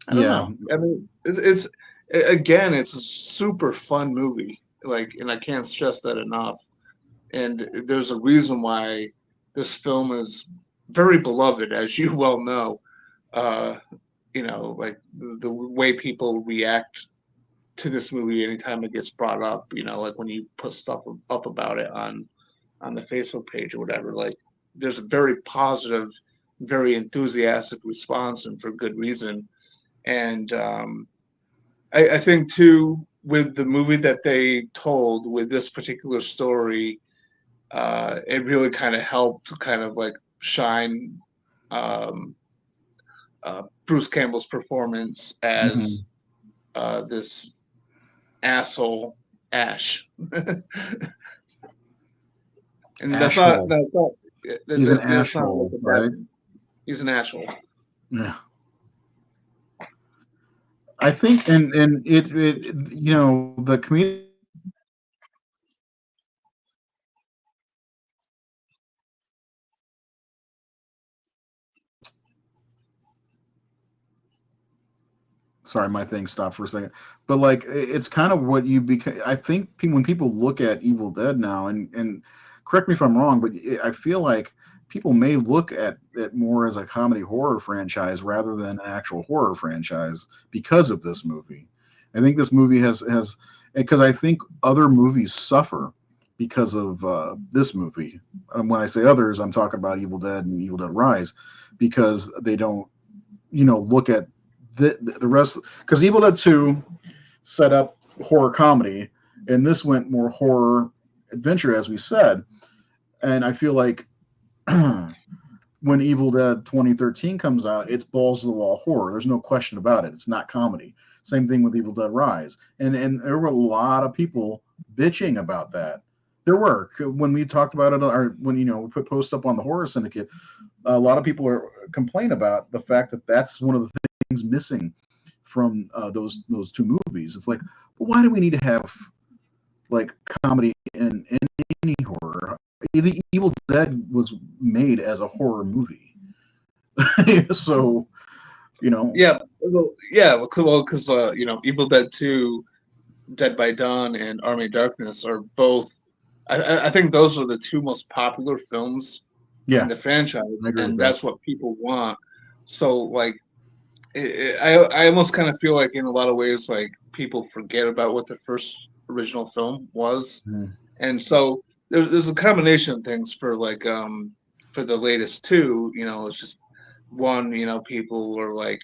I don't yeah, know. I mean, it's again, it's a super fun movie. Like, and I can't stress that enough. And there's a reason why this film is very beloved, as you well know. Uh, like the way people react to this movie anytime it gets brought up. Like when you put stuff up about it on the Facebook page or whatever. Like, there's a very positive, very enthusiastic response, and for good reason. And I think too, with the movie that they told with this particular story, it really kind of helped kind of like shine um, Bruce Campbell's performance hmm as this asshole Ash, and that's not Ashhole. that's not He's an that's not like ashhole, a bad right? thing. He's an asshole. Yeah. I think, and the community. Sorry, my thing stopped for a second. But like, it's kind of what you become. I think when people look at Evil Dead now, and correct me if I'm wrong, but I feel like people may look at it more as a comedy horror franchise rather than an actual horror franchise because of this movie. I think this movie has because I think other movies suffer because of this movie. When I say others, I'm talking about Evil Dead and Evil Dead Rise, because they don't look at the rest, because Evil Dead 2 set up horror comedy, and this went more horror adventure, as we said. And I feel like when Evil Dead 2013 comes out, it's balls to the wall horror. There's no question about it. It's not comedy. Same thing with Evil Dead Rise. And there were a lot of people bitching about that. There were, when we talked about it, or when we put posts up on the Horror Syndicate, a lot of people complain about the fact that that's one of the things missing from those two movies. It's like, but why do we need to have like comedy in any horror? The Evil Dead was made as a horror movie, so Yeah, well, because Evil Dead 2, Dead by Dawn, and Army of Darkness are both. I think those are the two most popular films in the franchise, and that's what people want. So, like, I almost kind of feel like, in a lot of ways, like people forget about what the first original film was, and so there's a combination of things for for the latest two. It's just one. People were like,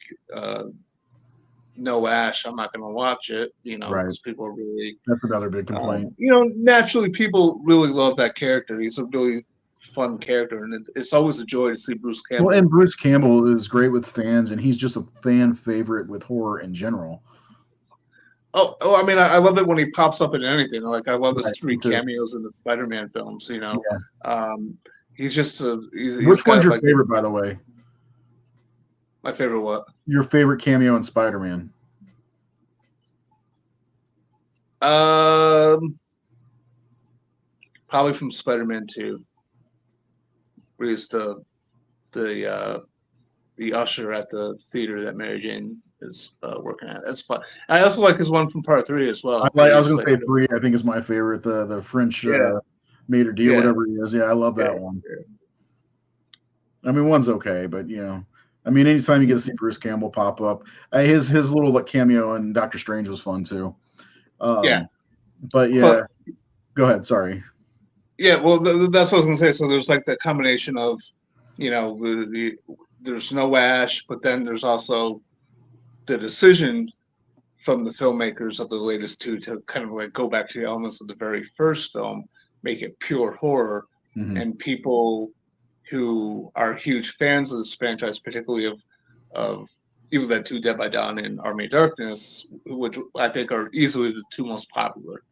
no Ash, I'm not going to watch it, because people are really. That's another big complaint. Naturally, people really love that character. He's a really fun character, and it's always a joy to see Bruce Campbell. Well, and Bruce Campbell is great with fans, and he's just a fan favorite with horror in general. Oh! I mean, I love it when he pops up in anything. Like, I love his 3 cameos in the Spider-Man films. He's just Which one's your favorite, by the way? My favorite what? Your favorite cameo in Spider-Man? Probably from Spider-Man 2, where he's the usher at the theater that Mary Jane is working at. That's fun. I also like his one from Part 3 as well. I was going to say 3. I think is my favorite. The French maitre d', whatever he is. Yeah, I love that one. I mean, one's okay, but I mean, anytime you get to see Bruce Campbell pop up, his little cameo in Doctor Strange was fun too. But go ahead. Sorry. Yeah, well, that's what I was gonna say. So there's like that combination of, there's no Ash, but then there's also the decision from the filmmakers of the latest two to kind of like go back to the elements of the very first film, make it pure horror, and people who are huge fans of this franchise, particularly of Evil Dead 2, Dead by Dawn, and Army of Darkness, which I think are easily the two most popular,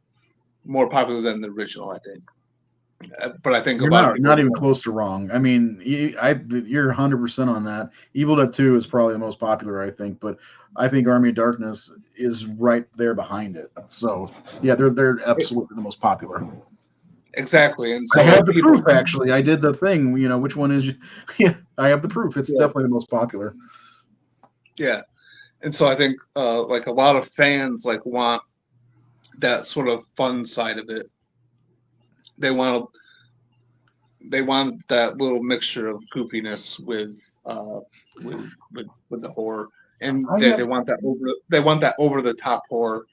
more popular than the original, I think. But I think you're not even close to wrong. I mean, you're 100% on that. Evil Dead 2 is probably the most popular, I think, but I think Army of Darkness is right there behind it. So yeah, they're absolutely the most popular. Exactly, and so I have the proof. Actually, I did the thing. Which one is? Yeah, I have the proof. It's definitely the most popular. Yeah, and so I think like a lot of fans want that sort of fun side of it. They want that little mixture of goofiness with the horror, and they want that over the top horror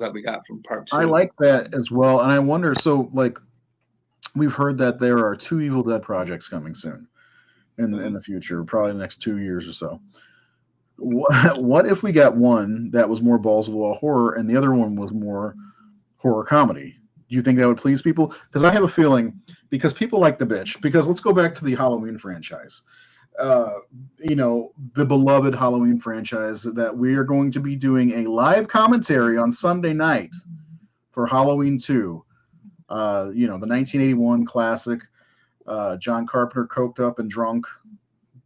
that we got from Part 2. I like that as well, and I wonder. So, like, we've heard that there are 2 Evil Dead projects coming soon in the future, probably the next 2 years or so. What if we got one that was more balls of the wall horror, and the other one was more horror comedy? Do you think that would please people? Because I have a feeling, because people like the bitch. Because let's go back to the Halloween franchise. The beloved Halloween franchise that we are going to be doing a live commentary on Sunday night for Halloween 2. The 1981 classic, John Carpenter coked up and drunk.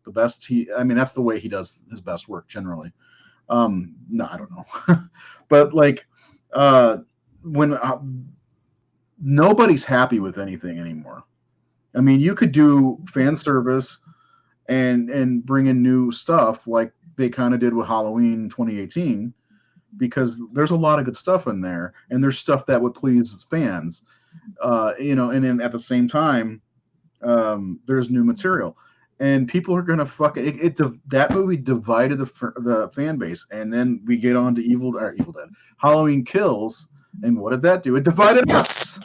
The best that's the way he does his best work generally. No, I don't know. But like when nobody's happy with anything anymore. I mean, you could do fan service and bring in new stuff like they kind of did with Halloween 2018, because there's a lot of good stuff in there, and there's stuff that would please fans, and then at the same time, there's new material, and people are gonna that movie divided the fan base, and then we get on to Evil Dead, Halloween Kills, and what did that do? It divided us.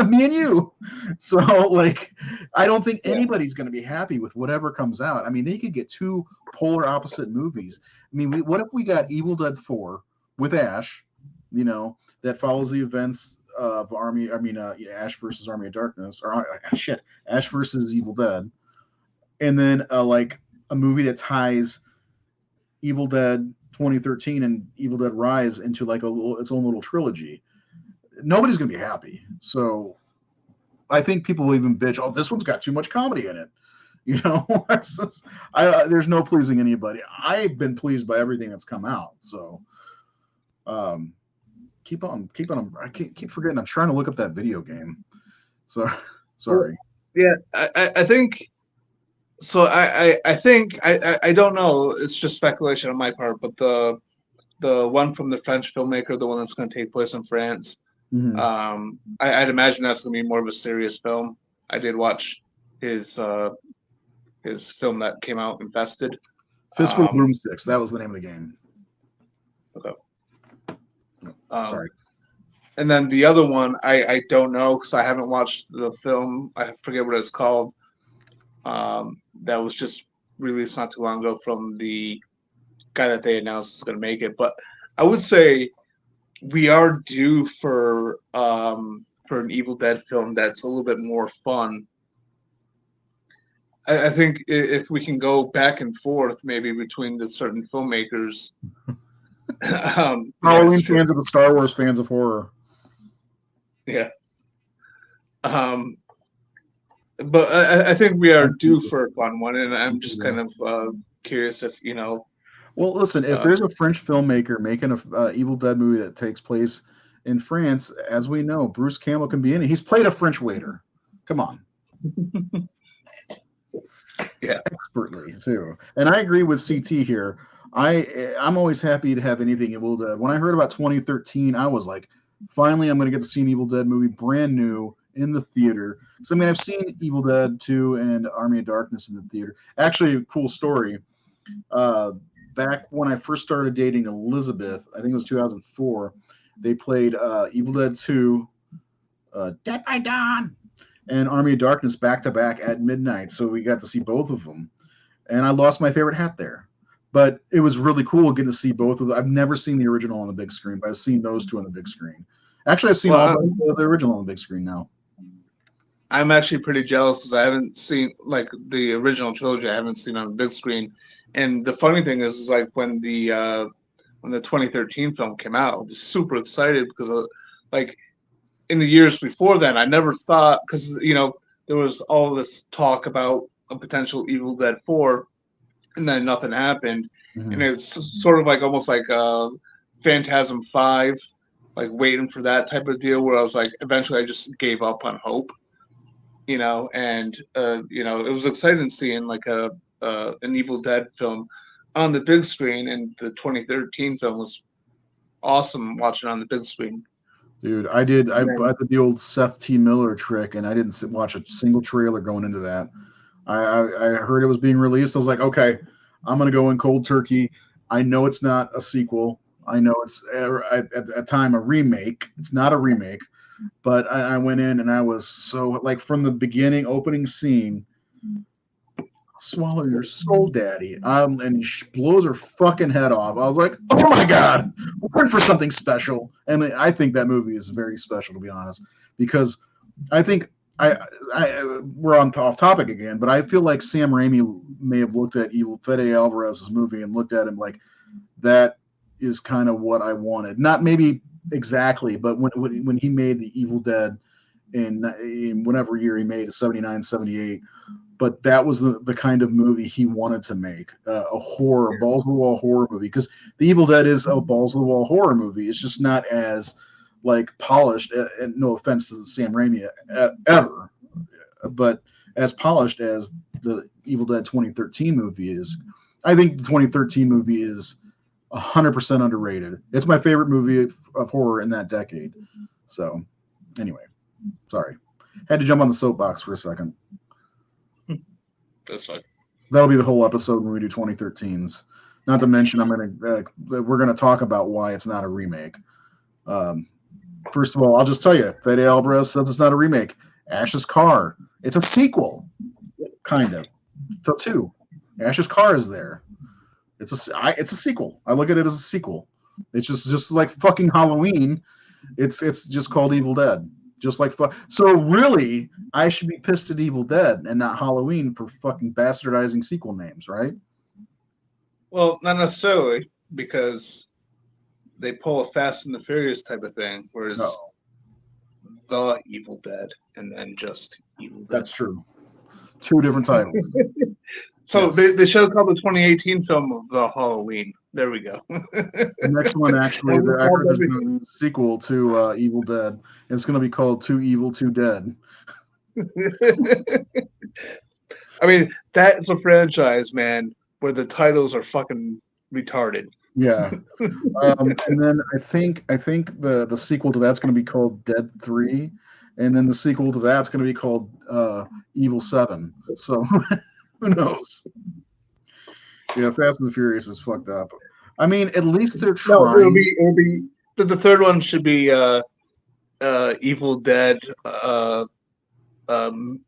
Me and you. So like, I don't think anybody's going to be happy with whatever comes out. I mean, they could get 2 polar opposite movies. I mean, what if we got Evil Dead 4 with Ash, that follows the events of Ash versus Army of Darkness, or Ash versus Evil Dead, and then like a movie that ties Evil Dead 2013 and Evil Dead Rise into like its own little trilogy. Nobody's gonna be happy. So I think people will even bitch, oh, this one's got too much comedy in it. There's no pleasing anybody. I've been pleased by everything that's come out. So keep on. I keep forgetting. I'm trying to look up that video game. So sorry. Yeah, I think so. I think I don't know. It's just speculation on my part, but the one from the French filmmaker, the one that's going to take place in France, I'd imagine that's going to be more of a serious film. I did watch his film that came out, Infested. Fistful of Broomsticks. That was the name of the game. Okay. Sorry. And then the other one, I don't know because I haven't watched the film. I forget what it's called. That was just released not too long ago from the guy that they announced is going to make it. But I would say we are due for an Evil Dead film that's a little bit more fun. I think if we can go back and forth, maybe between the certain filmmakers. Halloween fans of the Star Wars fans of horror. Yeah. But I think we are due for a fun one, and I'm just kind of curious if Well, listen, if there's a French filmmaker making a Evil Dead movie that takes place in France, as we know, Bruce Campbell can be in it. He's played a French waiter. Come on. Yeah, expertly too. And I agree with CT here. I'm always happy to have anything Evil Dead. When I heard about 2013, I was like, finally, I'm going to get to see an Evil Dead movie brand new in the theater. So I've seen Evil Dead 2 and Army of Darkness in the theater. Actually, a cool story. Back when I first started dating Elizabeth, I think it was 2004, they played Evil Dead 2, Dead by Dawn, and Army of Darkness back to back at midnight. So we got to see both of them. And I lost my favorite hat there. But it was really cool getting to see both of them. I've never seen the original on the big screen, but I've seen those two on the big screen. Actually, I've seen all the original on the big screen now. I'm actually pretty jealous because I haven't seen like the original trilogy. I haven't seen on the big screen. And the funny thing is like when the 2013 film came out, I was super excited because like in the years before then, I never thought because there was all this talk about a potential Evil Dead 4. And then nothing happened, and it's sort of like almost like Phantasm 5, like waiting for that type of deal. Where I was like, eventually, I just gave up on hope, and it was exciting seeing like an Evil Dead film on the big screen, and the 2013 film was awesome watching on the big screen. Dude, I did the old Seth T. Miller trick, and I didn't watch a single trailer going into that. I heard it was being released. I was like, okay, I'm going to go in cold turkey. I know it's not a sequel. I know it's at the time a remake. It's not a remake, but I went in and I was so like from the beginning opening scene, swallow your soul, daddy. And she blows her fucking head off. I was like, oh my God, we're in for something special. And I think that movie is very special, to be honest, because I think we're off topic again, but I feel like Sam Raimi may have looked at Fede Alvarez's movie and looked at him like that is kind of what I wanted. Not maybe exactly, but when he made the Evil Dead in whatever year he made it, 79, 78, but that was the kind of movie he wanted to make, a horror, balls to the wall horror movie, because the Evil Dead is a balls to the wall horror movie. It's just not as like polished, and no offense to Sam Raimi ever, but as polished as the Evil Dead 2013 movie is. I think the 2013 movie is 100% underrated. It's my favorite movie of horror in that decade. So anyway, sorry. Had to jump on the soapbox for a second. That's fine. That'll be the whole episode when we do 2013s. Not to mention, we're gonna talk about why it's not a remake. First of all, I'll just tell you, Fede Alvarez says it's not a remake. Ash's Car, it's a sequel, kind of. So 2, Ash's Car is there. It's a sequel. I look at it as a sequel. It's just like fucking Halloween. It's just called Evil Dead. Just like so really, I should be pissed at Evil Dead and not Halloween for fucking bastardizing sequel names, right? Well, not necessarily, because they pull a Fast and the Furious type of thing, whereas the Evil Dead and then just Evil Dead. That's true. Two different titles. So they should have called the 2018 film of The Halloween. There we go. The next one, actually, I heard there's going to be a sequel to Evil Dead. It's going to be called Too Evil, Too Dead. I mean, that's a franchise, man, where the titles are fucking retarded. Yeah. And then I think the sequel to that's going to be called Dead 3, and then the sequel to that's going to be called Evil 7. So who knows? Yeah, Fast and the Furious is fucked up. I mean, at least they're trying. No, it'll be the third one should be Evil Dead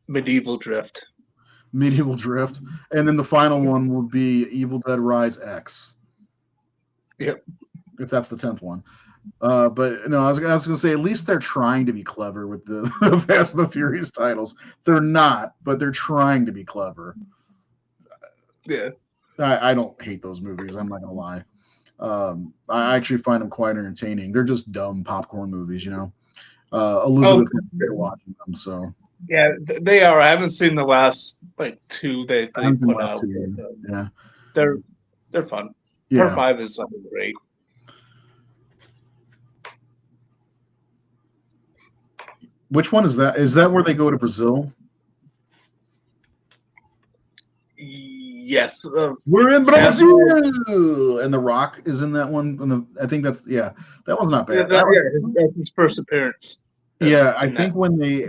Medieval Drift. Medieval Drift, and then the final one will be Evil Dead Rise X. Yep. If that's the 10th one. But no, I was going to say at least they're trying to be clever with the Fast and the Furious titles. They're not, but they're trying to be clever. Yeah. I don't hate those movies. I'm not going to lie. I actually find them quite entertaining. They're just dumb popcorn movies, you know. Elizabeth watching them, so. Yeah, they are. I haven't seen the last two they put out. Yeah, they're fun. Yeah. Part 5 is great. Which one is that? Is that where they go to Brazil? Yes. We're in Brazil, and The Rock is in that one. I think that's that one's not bad. That's his first appearance. Yeah, I think when they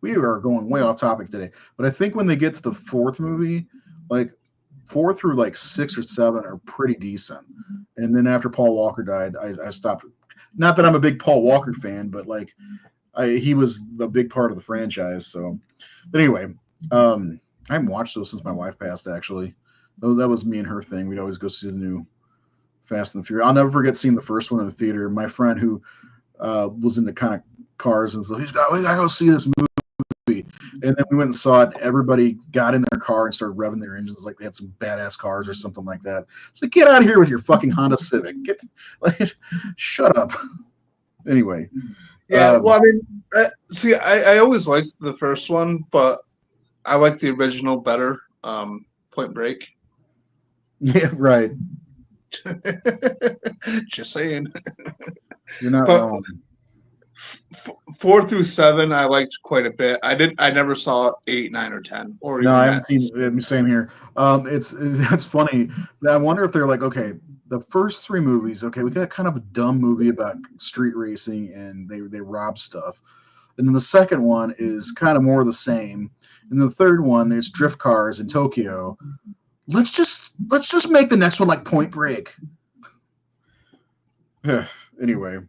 we are going way off topic today, but I think when they get to the fourth movie, like 4 through like 6 or 7 are pretty decent, and then after Paul Walker died, I stopped. Not that I'm a big Paul Walker fan, but like he was the big part of the franchise. So, but anyway, I haven't watched those since my wife passed. Actually, that was me and her thing. We'd always go see the new Fast and the Furious. I'll never forget seeing the first one in the theater. My friend who was into kind of cars and so we gotta go see this movie. And then we went and saw it. Everybody got in their car and started revving their engines like they had some badass cars or something like that. So get out of here with your fucking Honda Civic. Shut up. Anyway. Yeah, well, I mean, see, I always liked the first one, but I like the original better. Point Break. Yeah, right. Just saying. You're not wrong. 4 through 7, I liked quite a bit. I never saw 8, 9, or 10. Or no, I haven't seen. Same here. It's funny. I wonder if they're like, okay, the first 3 movies, okay, we got kind of a dumb movie about street racing and they rob stuff, and then the second one is kind of more of the same, and the third one there's drift cars in Tokyo. Let's just make the next one like Point Break. Anyway.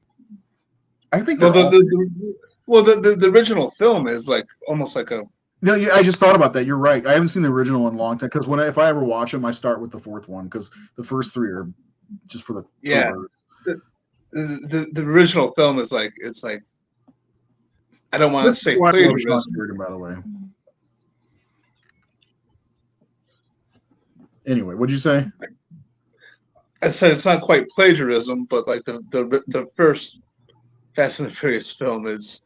I think the original film is like almost like a. No, I just thought about that. You're right. I haven't seen the original in a long time because if I ever watch them, I start with the 4th one because the first 3 are just for the. Yeah. The original film is like it's like. I don't want to say plagiarism, by the way. Anyway, what'd you say? I said it's not quite plagiarism, but like the first Fast and the Furious film is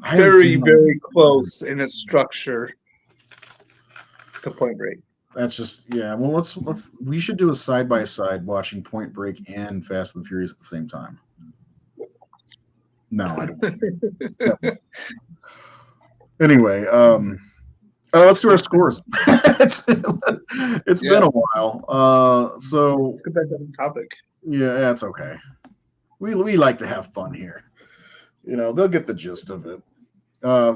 very, very close in its structure to Point Break. That's just well we should do a side by side watching Point Break and Fast and the Furious at the same time. No, I don't. Anyway, let's do our scores. It's been a while. So let's get back to the topic. Yeah, that's okay. We like to have fun here. You know, they'll get the gist of it.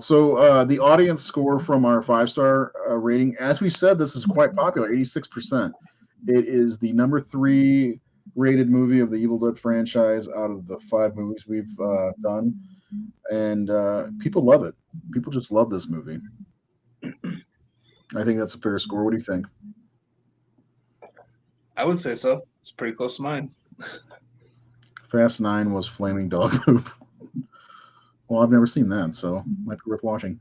So the audience score from our 5-star rating, as we said, this is quite popular, 86%. It is the number 3 rated movie of the Evil Dead franchise out of the 5 movies we've done. And people love it. People just love this movie. I think that's a fair score. What do you think? I would say so. It's pretty close to mine. Fast 9 was flaming dog poop. Well, I've never seen that, so might be worth watching.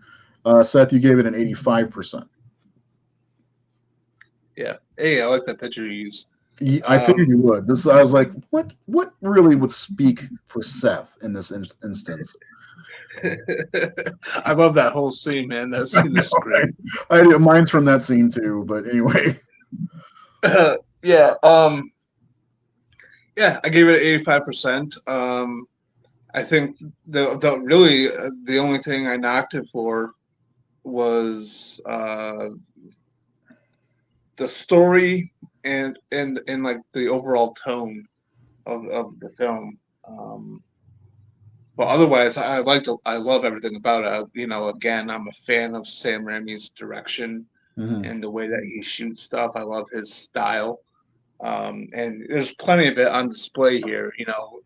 Seth, you gave it an 85%. Yeah. Hey, I like that picture you used. I figured you would. I was like, what really would speak for Seth in this instance? I love that whole scene, man. That scene is great. Mine's from that scene too, but anyway. Yeah. Yeah, I gave it 85%. I think the only thing I knocked it for was the story and like the overall tone of the film. But otherwise, I love everything about it. You know, again, I'm a fan of Sam Raimi's direction Mhm. and the way that he shoots stuff. I love his style. And there's plenty of it on display here. You know,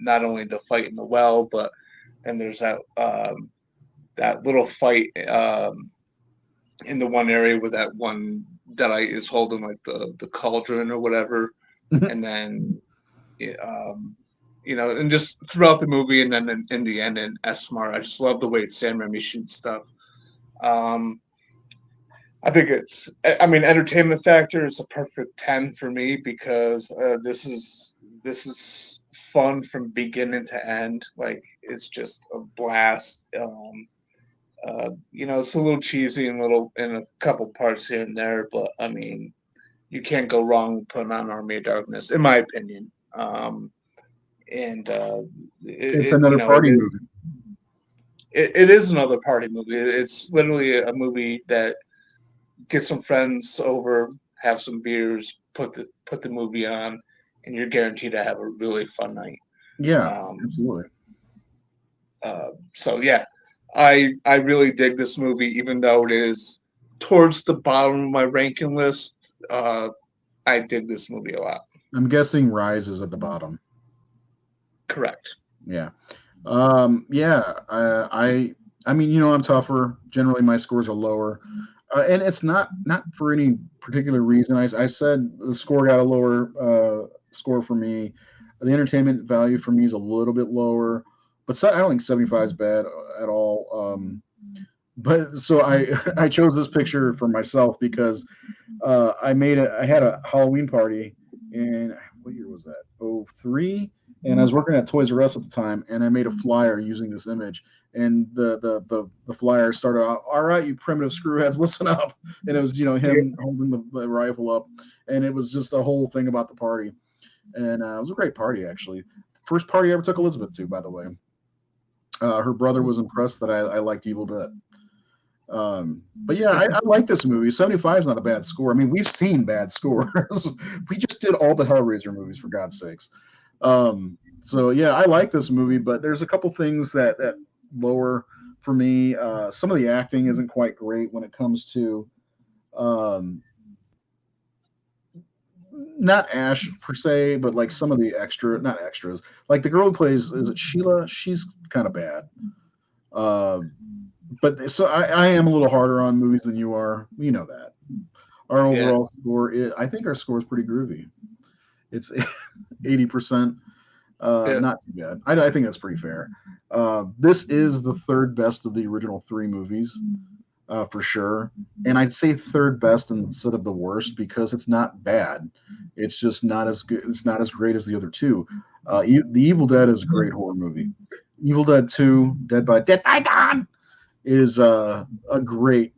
not only the fight in the well, but then there's that little fight in the one area where that one Deadite is holding like the cauldron or whatever, and then you know, and just throughout the movie, and then in the end in Esmar, I just love the way Sam Raimi shoots stuff. Um, I think I mean, entertainment factor is a perfect 10 for me because this is fun from beginning to end. Like it's just a blast. You know, it's a little cheesy and little in a couple parts here and there, but I mean, you can't go wrong putting on Army of Darkness, in my opinion. And It's you another know, party movie. it is another party movie. It's literally a movie that get some friends over, have some beers, put the movie on, and you're guaranteed to have a really fun night. Yeah, Um, absolutely. so yeah, I really dig this movie, even though it is towards the bottom of my ranking list. I dig this movie a lot. I'm guessing Rise is at the bottom. Correct. Yeah. Yeah. I mean, I'm tougher. Generally, my scores are lower, and it's not for any particular reason. I said the score got a lower score for me. The entertainment value for me is a little bit lower, but I don't think 75 is bad at all. But so I I chose this picture for myself because I had a Halloween party in what year was that? Oh, three. And I was working at Toys R Us at the time, and I made a flyer using this image. And the flyer started out, "All right, you primitive screwheads, listen up." And it was Yeah. him holding the rifle up, and it was just a whole thing about the party. And it was a great party actually. First party I ever took Elizabeth to, by the way. Her brother was impressed that I liked Evil Dead. But yeah, I like this movie. 75 is not a bad score. I mean, we've seen bad scores. We just did all the Hellraiser movies, for God's sakes. So yeah, I like this movie, but there's a couple things that lower for me. Some of the acting isn't quite great when it comes to um, not Ash per se, but like some of the not extras. Like the girl who plays, is it Sheila? She's kind of bad. Uh, but so I am a little harder on movies than you are. You know that. Our Yeah. overall score, I think our score is pretty groovy. It's 80%. Yeah. Not too bad. I think that's pretty fair. This is the third best of the original three movies, for sure. And I'd say third best instead of the worst because it's not bad. It's just not as good. It's not as great as the other two. The Evil Dead is a great horror movie. Evil Dead 2, Dead by Dawn, is a great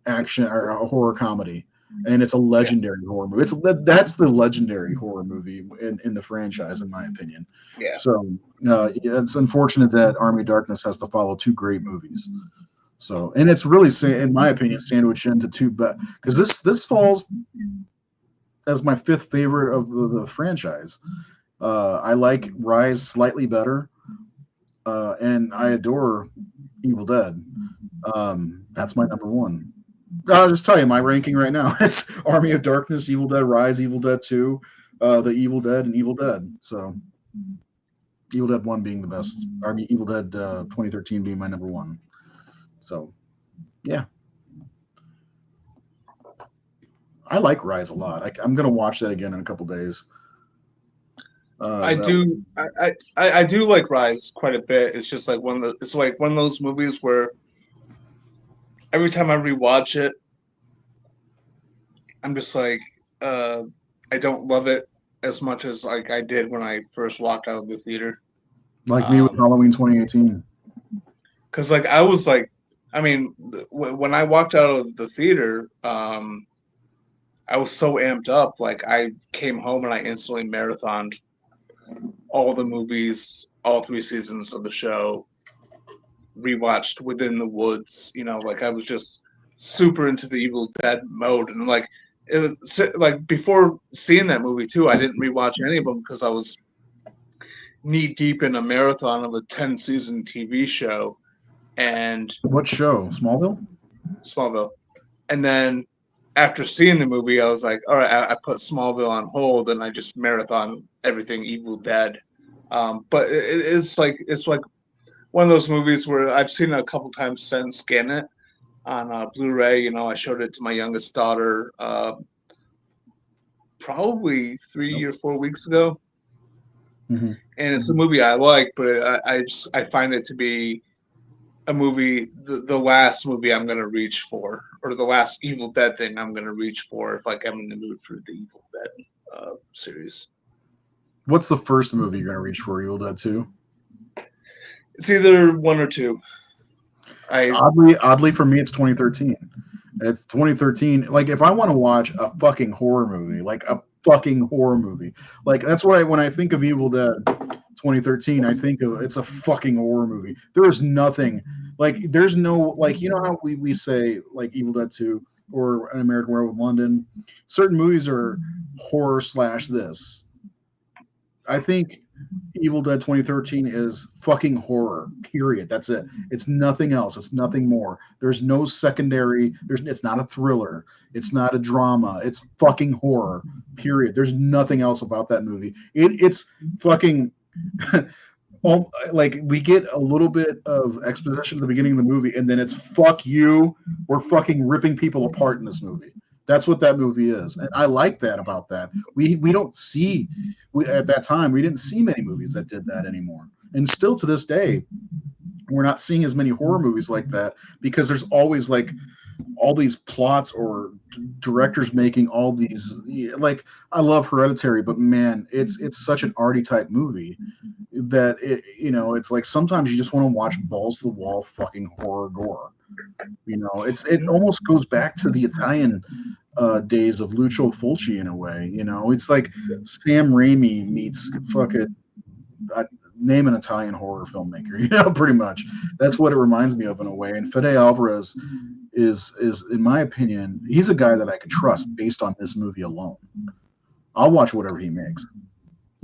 action or a horror comedy, and it's a Yeah. legendary horror movie. That's the legendary horror movie in the franchise, in my opinion. Yeah. So yeah, it's unfortunate that Army of Darkness has to follow two great movies. So, and it's really, in my opinion, sandwiched into two, but because this falls as my fifth favorite of the franchise. I like Rise slightly better, and I adore Evil Dead. That's my number one. I'll just tell you my ranking right now. It's Army of Darkness, Evil Dead Rise, Evil Dead 2, The Evil Dead, and Evil Dead. So Evil Dead 1 being the best. Army Evil Dead 2013 being my number one. So yeah, I like Rise a lot. I'm gonna watch that again in a couple days. I That do I do like Rise quite a bit. It's just like it's like one of those movies where every time I rewatch it, I'm just like uh, I don't love it as much as like I did when I first walked out of the theater. like me with Halloween 2018. Because like I was like, I mean, when I walked out of the theater, I was so amped up. Like I came home and I instantly marathoned all the movies, all 3 seasons of the show, rewatched Within the Woods. You know, like I was just super into the Evil Dead mode, and like like before seeing that movie too, I didn't rewatch any of them because I was knee deep in a marathon of a 10 season TV show and What show? Smallville? Smallville. And then after seeing the movie, I was like, all right, I put Smallville on hold and I just marathon everything Evil Dead. But it's like one of those movies where I've seen it a couple times since getting it on Blu-ray. You know, I showed it to my youngest daughter probably 3 or 4 weeks ago, Mm-hmm. and it's a movie I like, but I find it to be a movie, the last movie I'm gonna reach for, or the last Evil Dead thing I'm gonna reach for if like I'm in the mood for the Evil Dead series. What's the first movie you're gonna reach for? Evil Dead 2? It's either one or two. I Oddly for me, it's 2013. It's 2013. Like if I want to watch a fucking horror movie, like a fucking horror movie, like that's why when I think of Evil Dead 2013, I think of it's a fucking horror movie. There is nothing like there's no like you know how we say like Evil Dead 2 or An American Werewolf in London. Certain movies are horror slash this. I think Evil Dead 2013 is fucking horror. Period. That's it. It's nothing else. It's nothing more. There's no secondary. It's not a thriller. It's not a drama. It's fucking horror. Period. There's nothing else about that movie. It's fucking like we get a little bit of exposition at the beginning of the movie, and then it's fuck you. We're fucking ripping people apart in this movie. That's what that movie is, and I like that about that. We don't see at that time we didn't see many movies that did that anymore, and still to this day we're not seeing as many horror movies like that because there's always like all these plots or directors making all these like I love Hereditary, but man, it's such an arty type movie that it's like sometimes you just want to watch balls to the wall fucking horror gore. It almost goes back to the Italian days of Lucio Fulci in a way. It's like Sam Raimi meets fucking name an Italian horror filmmaker. Pretty much. That's what it reminds me of in a way. And Fede Alvarez is in my opinion, he's a guy that I could trust based on this movie alone. I'll watch whatever he makes.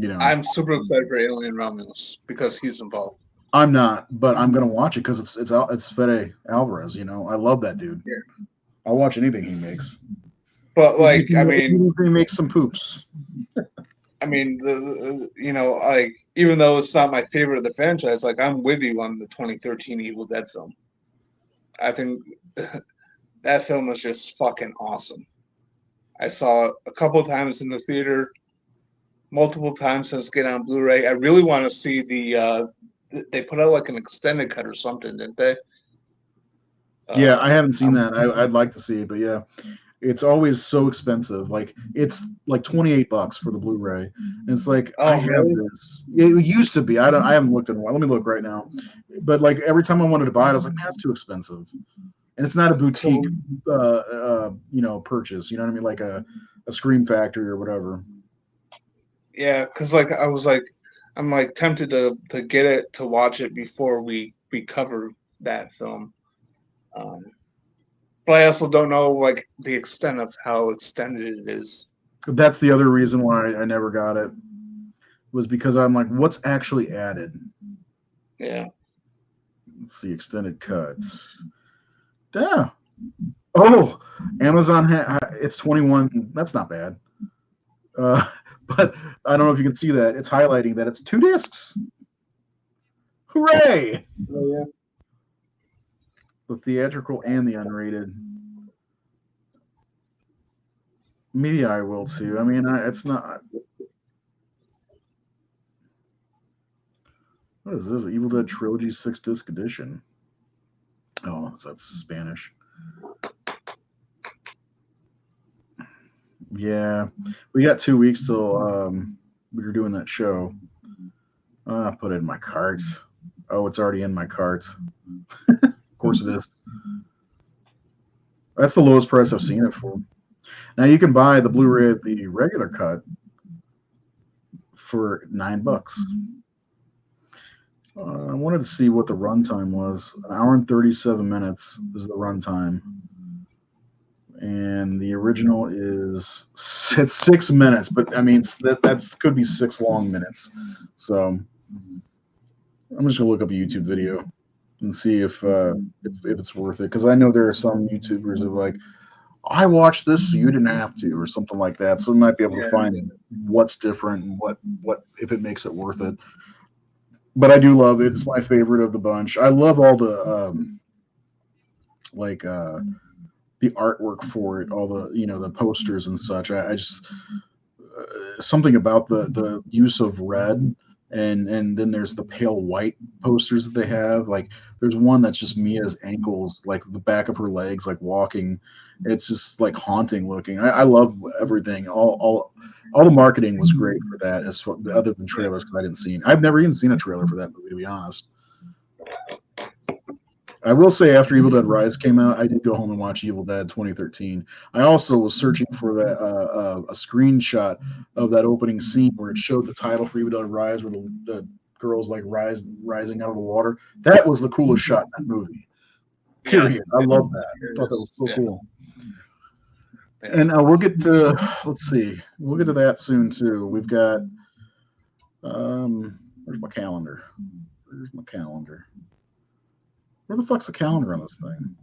I'm super excited for Alien Romulus because he's involved. I'm not, but I'm gonna watch it because it's Fede Alvarez. I love that dude. Yeah. I'll watch anything he makes. But like, I mean, he makes some poops. I mean, like even though it's not my favorite of the franchise, like I'm with you on the 2013 Evil Dead film. I think that film was just fucking awesome. I saw it a couple times in the theater, multiple times since getting on Blu-ray. I really want to see they put out like an extended cut or something, didn't they? Yeah, I haven't seen that. I'd like to see it, but yeah, it's always so expensive. Like it's like $28 for the Blu-ray. And it's like I have this. It used to be. I haven't looked in a while. Let me look right now. But like every time I wanted to buy it, I was like, man, that's too expensive. And it's not a boutique, purchase. You know what I mean? Like a Scream Factory or whatever. Yeah, because like I'm like tempted to get it to watch it before we cover that film. But I also don't know like the extent of how extended it is. That's the other reason why I never got it. Was because I'm like, what's actually added? Yeah. Let's see, extended cuts. Yeah. Oh, Amazon. It's 21. That's not bad. But I don't know if you can see that. It's highlighting that it's 2 discs. Hooray! Oh, yeah. The theatrical and the unrated. Maybe I will too. I mean, it's not. What is this? Evil Dead Trilogy 6 disc edition. Oh, that's Spanish. Yeah, we got 2 weeks till we were doing that show. I put it in my cart. Oh, it's already in my cart. Of course it is. That's the lowest price I've seen it for. Now you can buy the Blu-ray, the regular cut, for $9. I wanted to see what the runtime was. An hour and 37 minutes is the runtime, and the original is it's 6 minutes. But I mean, that's could be 6 long minutes. So I'm just gonna look up a YouTube video and see if it's worth it. Because I know there are some YouTubers that are like, I watched this, so you didn't have to, or something like that. So we might be able to find what's different and what if it makes it worth it. But I do love it. It's my favorite of the bunch. I love all the like the artwork for it, all the the posters and such. I just something about the use of red and then there's the pale white posters that they have. Like there's one that's just Mia's ankles, like the back of her legs, like walking. It's just like haunting looking. I love everything. All the marketing was great for that, as other than trailers, because I didn't see. I've never even seen a trailer for that movie, to be honest. I will say, after Evil Dead Rise came out, I did go home and watch Evil Dead 2013. I also was searching for that a screenshot of that opening scene where it showed the title for Evil Dead Rise, where the girls like rising out of the water. That was the coolest shot in that movie. Period. I love that. I thought that was so cool. And we'll get to we'll get to that soon too. We've got where's my calendar? Where's my calendar? Where the fuck's the calendar on this thing? I'm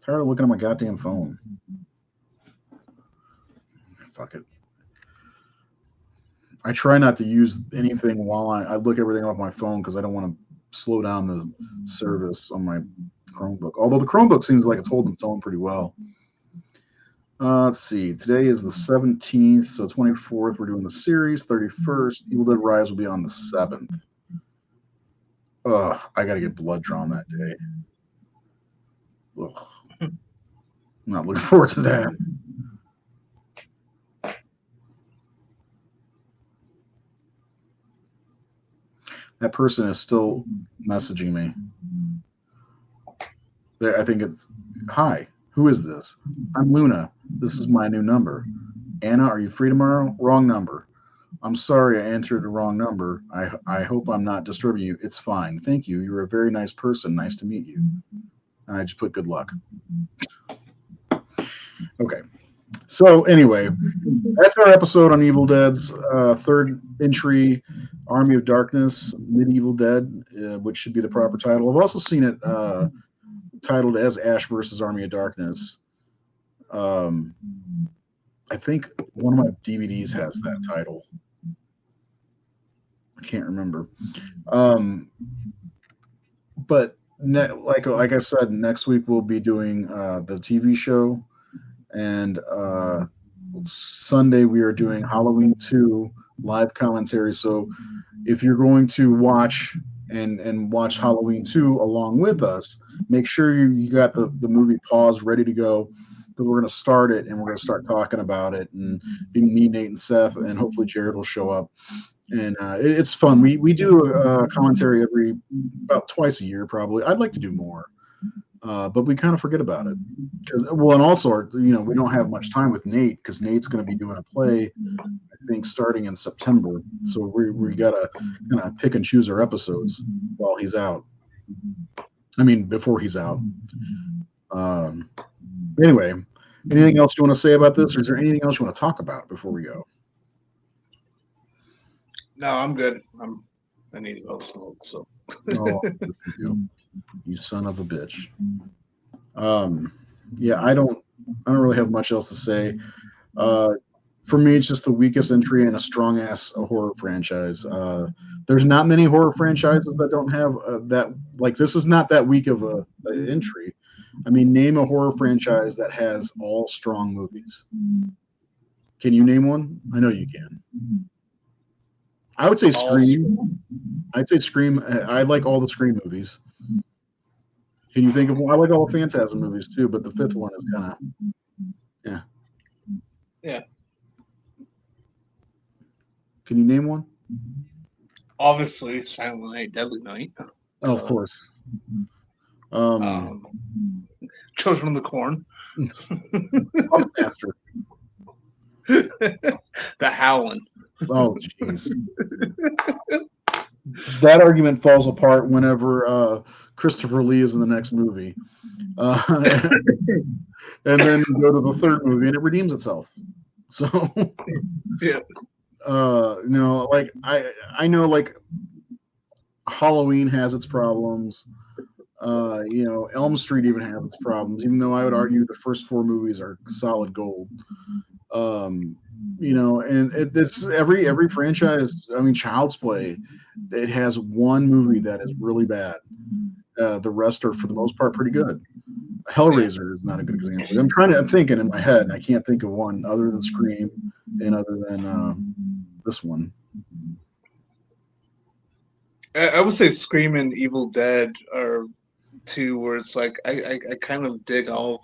tired of looking at my goddamn phone. Fuck it. I try not to use anything while I look everything off my phone because I don't want to slow down the service on my Chromebook. Although the Chromebook seems like it's holding its own pretty well. Let's see. Today is the 17th, so 24th we're doing the series. 31st, Evil Dead Rise will be on the 7th. Ugh, I gotta get blood drawn that day. Ugh. I'm not looking forward to that. That person is still messaging me. I think it's, hi, who is this? I'm Luna. This is my new number. Anna, are you free tomorrow? Wrong number. I'm sorry I answered the wrong number. I hope I'm not disturbing you. It's fine. Thank you. You're a very nice person. Nice to meet you. I just put good luck. Okay. So anyway, that's our episode on Evil Dead's third entry, Army of Darkness, Medieval Dead, which should be the proper title. I've also seen it titled as Ash versus Army of Darkness. I think one of my DVDs has that title. I can't remember. But like I said, next week we'll be doing the TV show, and Sunday we are doing Halloween 2 live commentary. So if you're going to watch and watch Halloween 2 along with us, make sure you got the movie paused, ready to go. That we're going to start it, and we're going to start talking about it, and being me, Nate, and Seth, and hopefully Jared will show up. And it's fun. We do a commentary about twice a year, probably. I'd like to do more, but we kind of forget about it and also we don't have much time with Nate because Nate's going to be doing a play, I think, starting in September. So we gotta kind of pick and choose our episodes while he's out. I mean, before he's out. Anyway, anything else you want to say about this, or is there anything else you want to talk about before we go? No, I'm good. I need to go smoke. So. Oh, you son of a bitch. Yeah, I don't really have much else to say. For me, it's just the weakest entry in a strong ass horror franchise. There's not many horror franchises that don't have that. Like, this is not that weak of a entry. I mean, name a horror franchise that has all strong movies. Can you name one? I know you can. I would say All Scream. I'd say Scream. I like all the Scream movies. Can you think of one? I like all the Phantasm movies too, but the fifth one is kind of yeah. Yeah. Can you name one? Obviously, Silent Night, Deadly Night. Oh, of course. Children of the Corn. Puppet Master. The Howling. Oh, jeez. That argument falls apart whenever Christopher Lee is in the next movie. And then you go to the third movie and it redeems itself. So, Yeah. like I know like Halloween has its problems. Elm Street even has its problems, even though I would argue the first four movies are solid gold. And it's every franchise. I mean, Child's Play, it has one movie that is really bad. The rest are, for the most part, pretty good. Hellraiser is not a good example. I'm thinking in my head, and I can't think of one other than Scream and other than this one. I would say Scream and Evil Dead are two where it's like I kind of dig all of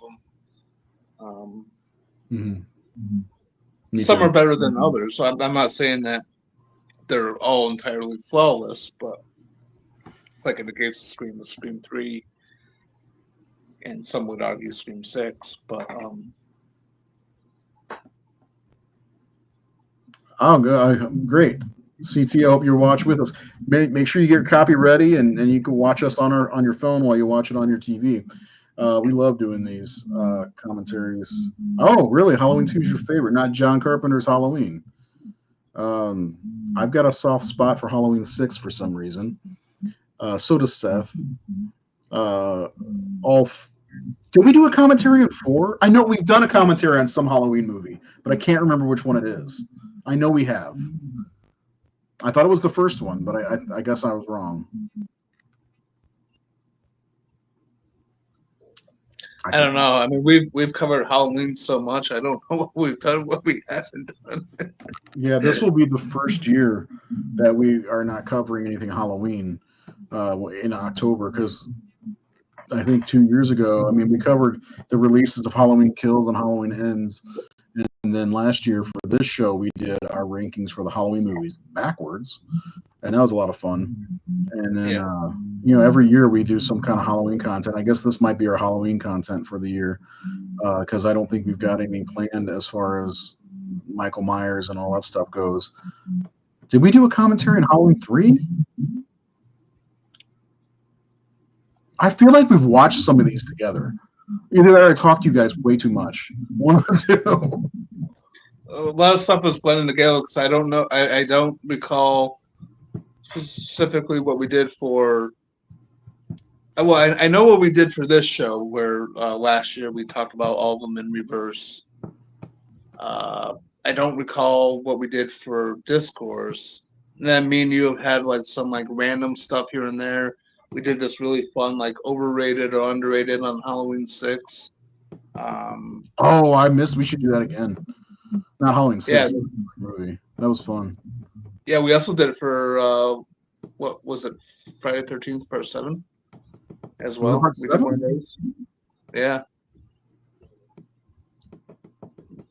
them. Some are better than others, so I'm not saying that they're all entirely flawless, but like in the case of Scream 3, and some would argue Scream 6, but great. CT, I hope you're watching with us. Make sure you get your copy ready, and you can watch us on your phone while you watch it on your TV. We love doing these commentaries. Oh, really? Halloween 2 is your favorite, not John Carpenter's Halloween. I've got a soft spot for Halloween 6 for some reason. So does Seth. Did we do a commentary on 4? I know we've done a commentary on some Halloween movie, but I can't remember which one it is. I know we have. I thought it was the first one, but I guess I was wrong. I don't know. I mean, we've covered Halloween so much. I don't know what we've done, what we haven't done. Yeah, this will be the first year that we are not covering anything Halloween in October, because I think 2 years ago, I mean, we covered the releases of Halloween Kills and Halloween Ends. And then last year for this show, we did our rankings for the Halloween movies backwards. And that was a lot of fun. And then, every year we do some kind of Halloween content. I guess this might be our Halloween content for the year, because I don't think we've got anything planned as far as Michael Myers and all that stuff goes. Did we do a commentary on Halloween 3? I feel like we've watched some of these together. Either that or I talked to you guys way too much. One of the two. A lot of stuff was blending together because I don't know. I don't recall specifically what we did for. Well, I know what we did for this show, where last year we talked about all of them in reverse. I don't recall what we did for Discourse. And then me and you have had like some like random stuff here and there. We did this really fun like overrated or underrated on Halloween 6. We should do that again. Not Halloween 6. Yeah, movie. That was fun. Yeah, we also did it for what was it? Friday the 13th Part 7 as well. We did one of those. Yeah.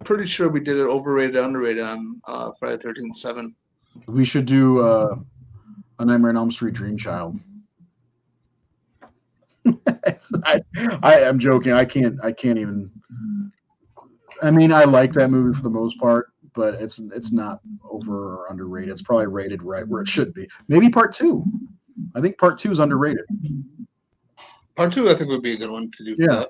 Pretty sure we did it overrated, underrated on Friday the 13th 7. We should do a Nightmare on Elm Street Dream Child. I'm joking. I can't even. I mean, I like that movie for the most part, but it's not over or underrated. It's probably rated right where it should be. Maybe Part 2. I think Part 2 is underrated. Part 2, I think, would be a good one to do. Yeah.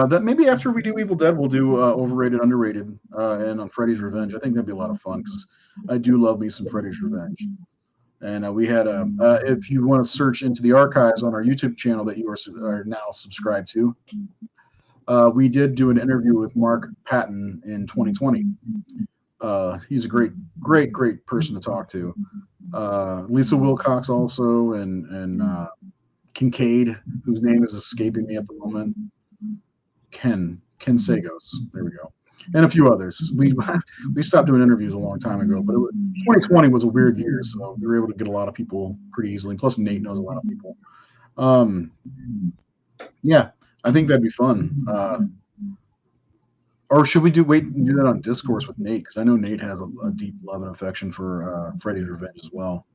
That maybe after we do Evil Dead, we'll do overrated, underrated, and on Freddy's Revenge. I think that'd be a lot of fun because I do love me some Freddy's Revenge. And we had if you want to search into the archives on our YouTube channel that you are now subscribed to, we did do an interview with Mark Patton in 2020. He's a great person to talk to. Lisa Wilcox also, and Kincaid, whose name is escaping me at the moment. Ken Sagos. There we go. and a few others. We stopped doing interviews a long time ago, but 2020 was a weird year, so we were able to get a lot of people pretty easily. Plus, Nate knows a lot of people. Um, yeah, I think that'd be fun. Or should we wait and do that on Discourse with Nate? Because I know Nate has a deep love and affection for Freddy's Revenge as well.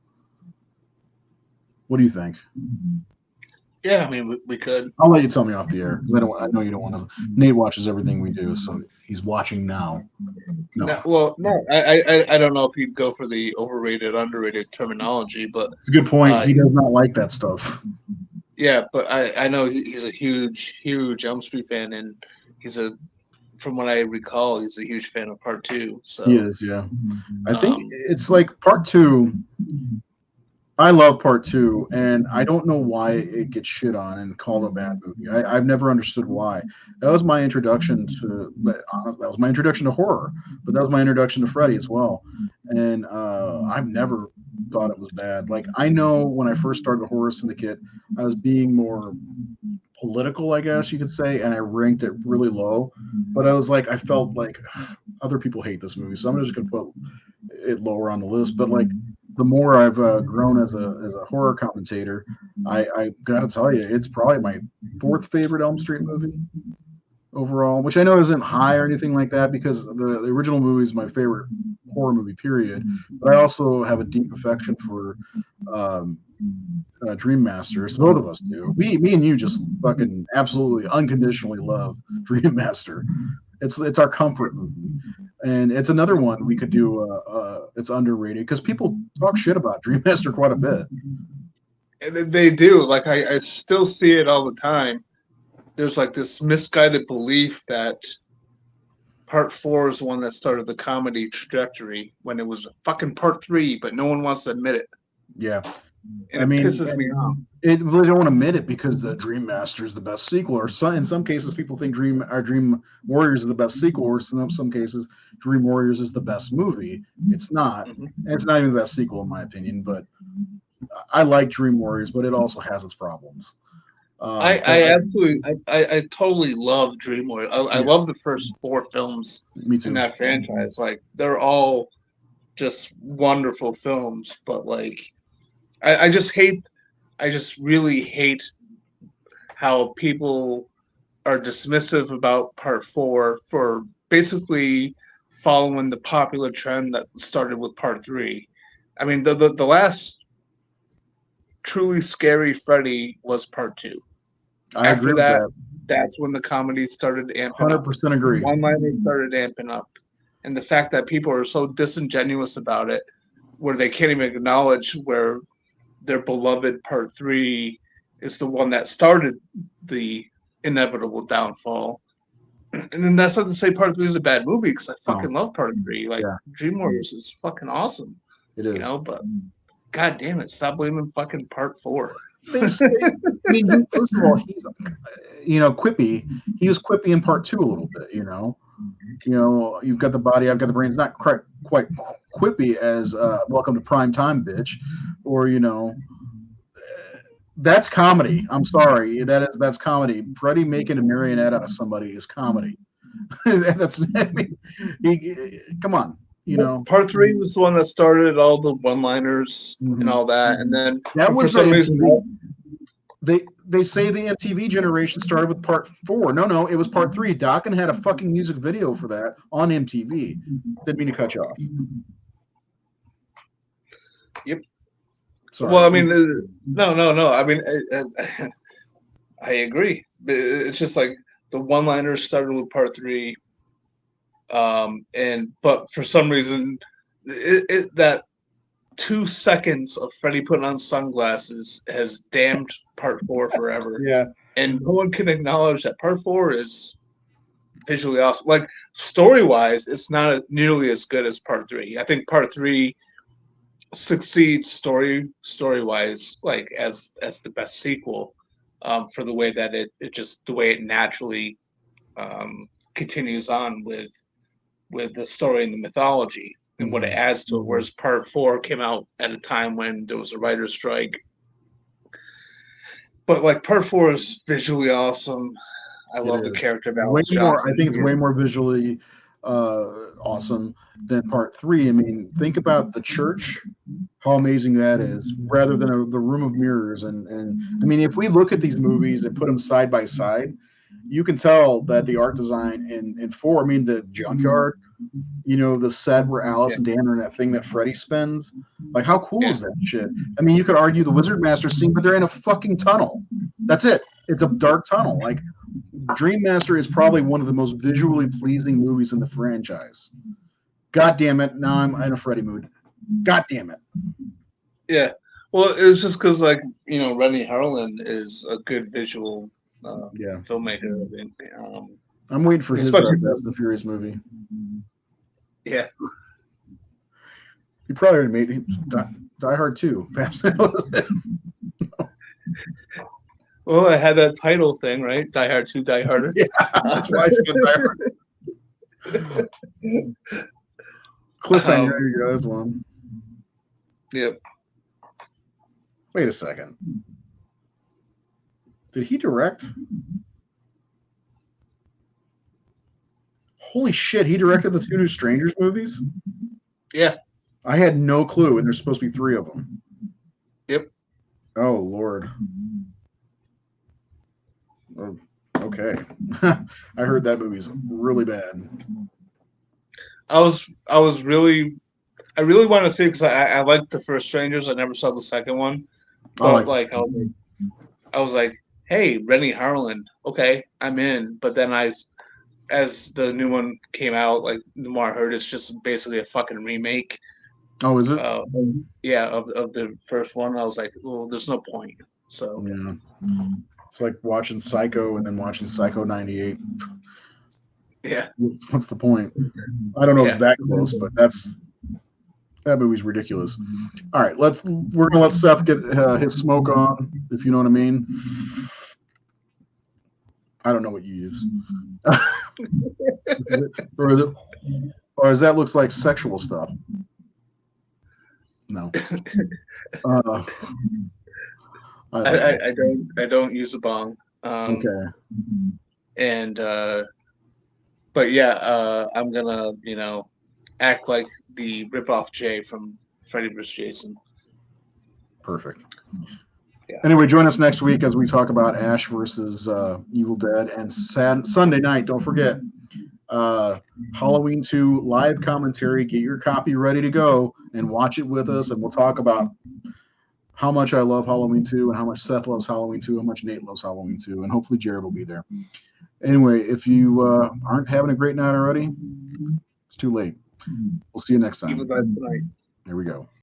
What do you think? Yeah, I mean, we could. I'll let you tell me off the air. I know you don't want to. Nate watches everything we do, so he's watching now. No, I don't know if he'd go for the overrated, underrated terminology, but it's a good point. He does not like that stuff. Yeah, but I know he's a huge Elm Street fan, and from what I recall, he's a huge fan of Part 2. So he is, yeah. I think it's like Part 2. I love Part 2, and I don't know why it gets shit on and called a bad movie. I've never understood why. That was my introduction to horror, but that was my introduction to Freddy as well. And I've never thought it was bad. Like, I know when I first started Horror Syndicate, I was being more political, I guess you could say, and I ranked it really low. But I was like, I felt like other people hate this movie, so I'm just gonna put it lower on the list. But like, the more I've grown as a horror commentator, I gotta tell you, it's probably my fourth favorite Elm Street movie overall, which I know isn't high or anything like that because the original movie is my favorite horror movie, period. But I also have a deep affection for Dream Masters. Both of us do. Me and you just fucking absolutely unconditionally love Dream Master. It's our comfort movie, and it's another one we could do. It's underrated because people talk shit about Dream Master quite a bit. They do. Like I still see it all the time. There's like this misguided belief that Part 4 is the one that started the comedy trajectory when it was fucking Part 3, but no one wants to admit it. Yeah. And it pisses me off. They don't want to admit it because the Dream Master is the best sequel, or in some cases, people think Dream Warriors is the best sequel, or in some cases, Dream Warriors is the best movie. It's not. And it's not even the best sequel, in my opinion. But I like Dream Warriors, but it also has its problems. I totally love Dream Warriors. I love the first 4 films in that franchise. Like, they're all just wonderful films, but like, I just really hate how people are dismissive about Part 4 for basically following the popular trend that started with Part 3. I mean, the last truly scary Freddy was Part 2. After that, that's when the comedy started amping up. 100% agree. One-liners started amping up. And the fact that people are so disingenuous about it, where they can't even acknowledge where their beloved Part 3 is the one that started the inevitable downfall. And then that's not to say Part 3 is a bad movie, because I fucking love Part 3. Like, Dream Warriors is fucking awesome. It is. You know, but god damn it, stop blaming fucking Part 4. First of all, he's quippy. He was quippy in Part 2 a little bit, you've got the body, I've got the brains. Not quite quippy as Welcome to Prime Time, bitch, or that's comedy. I'm sorry, that's comedy. Freddy making a marionette out of somebody is comedy. Come on. Part 3 was the one that started all the one-liners and all that, and then that was for some reason they say the MTV generation started with Part 4. No, it was Part 3. Dokken had a fucking music video for that on MTV. Didn't mean to cut you off. Yep. Sorry. Well, I mean, no. I mean, I agree. It's just like the one-liners started with Part 3. But for some reason, that 2 seconds of Freddy putting on sunglasses has damned Part 4 forever. Yeah, and no one can acknowledge that Part 4 is visually awesome. Like, story-wise, it's not nearly as good as Part 3. I think Part 3 succeeds story-wise, like as the best sequel, for the way that it the way it naturally continues on with the story and the mythology and what it adds to it, whereas Part 4 came out at a time when there was a writer's strike. But like, Part 4 is visually awesome. I love the character balance. I think it's way more visually awesome than part 3. I mean, think about the church, how amazing that is, rather than the Room of Mirrors. And I mean, if we look at these movies and put them side by side, you can tell that the art design in 4, I mean, the junkyard, the set where Alice Yeah. and Dan are in that thing that Freddy spins. Like, how cool Yeah. is that shit? I mean, you could argue the Wizard Master scene, but they're in a fucking tunnel. That's it. It's a dark tunnel. Like, Dream Master is probably one of the most visually pleasing movies in the franchise. God damn it. Now I'm in a Freddy mood. God damn it. Yeah. Well, it's just because, like, Rennie Harlan is a good visual filmmaker. I think. I'm waiting for his Especially- Fast and Furious movie. Yeah. He probably already made Die Hard 2. Fast and Well, I had that title thing, right? Die Hard 2, Die Harder. Yeah, that's why I said Die Hard. Cliffhanger, there you go. There's one. Yep. Wait a second. Did he direct? Holy shit, he directed the 2 new Strangers movies? Yeah. I had no clue, and there's supposed to be 3 of them. Yep. Oh, Lord. Oh, okay. I heard that movie's really bad. I really wanted to see it because I liked the first Strangers. I never saw the second one. But I was like, hey, Rennie Harlan, okay, I'm in. But then as the new one came out, like the more I heard, it's just basically a fucking remake. Oh, is it? Yeah, of the first one. I was like, well, there's no point. So yeah, it's like watching Psycho and then watching Psycho 98. Yeah. What's the point? I don't know if it's that close, but that movie's ridiculous. All right, we're gonna let Seth get his smoke on, if you know what I mean. I don't know what you use. Or does that looks like sexual stuff? No. I don't use a bong. Okay. And but yeah, I'm gonna act like the ripoff Jay from Freddy vs. Jason. Perfect. Yeah. Anyway, join us next week as we talk about Ash versus Evil Dead, and Sunday night. Don't forget Halloween 2 live commentary. Get your copy ready to go and watch it with us, and we'll talk about how much I love Halloween 2 and how much Seth loves Halloween 2, how much Nate loves Halloween 2, and hopefully Jared will be there. Anyway, if you aren't having a great night already, it's too late. We'll see you next time. Evil Dead tonight. There we go.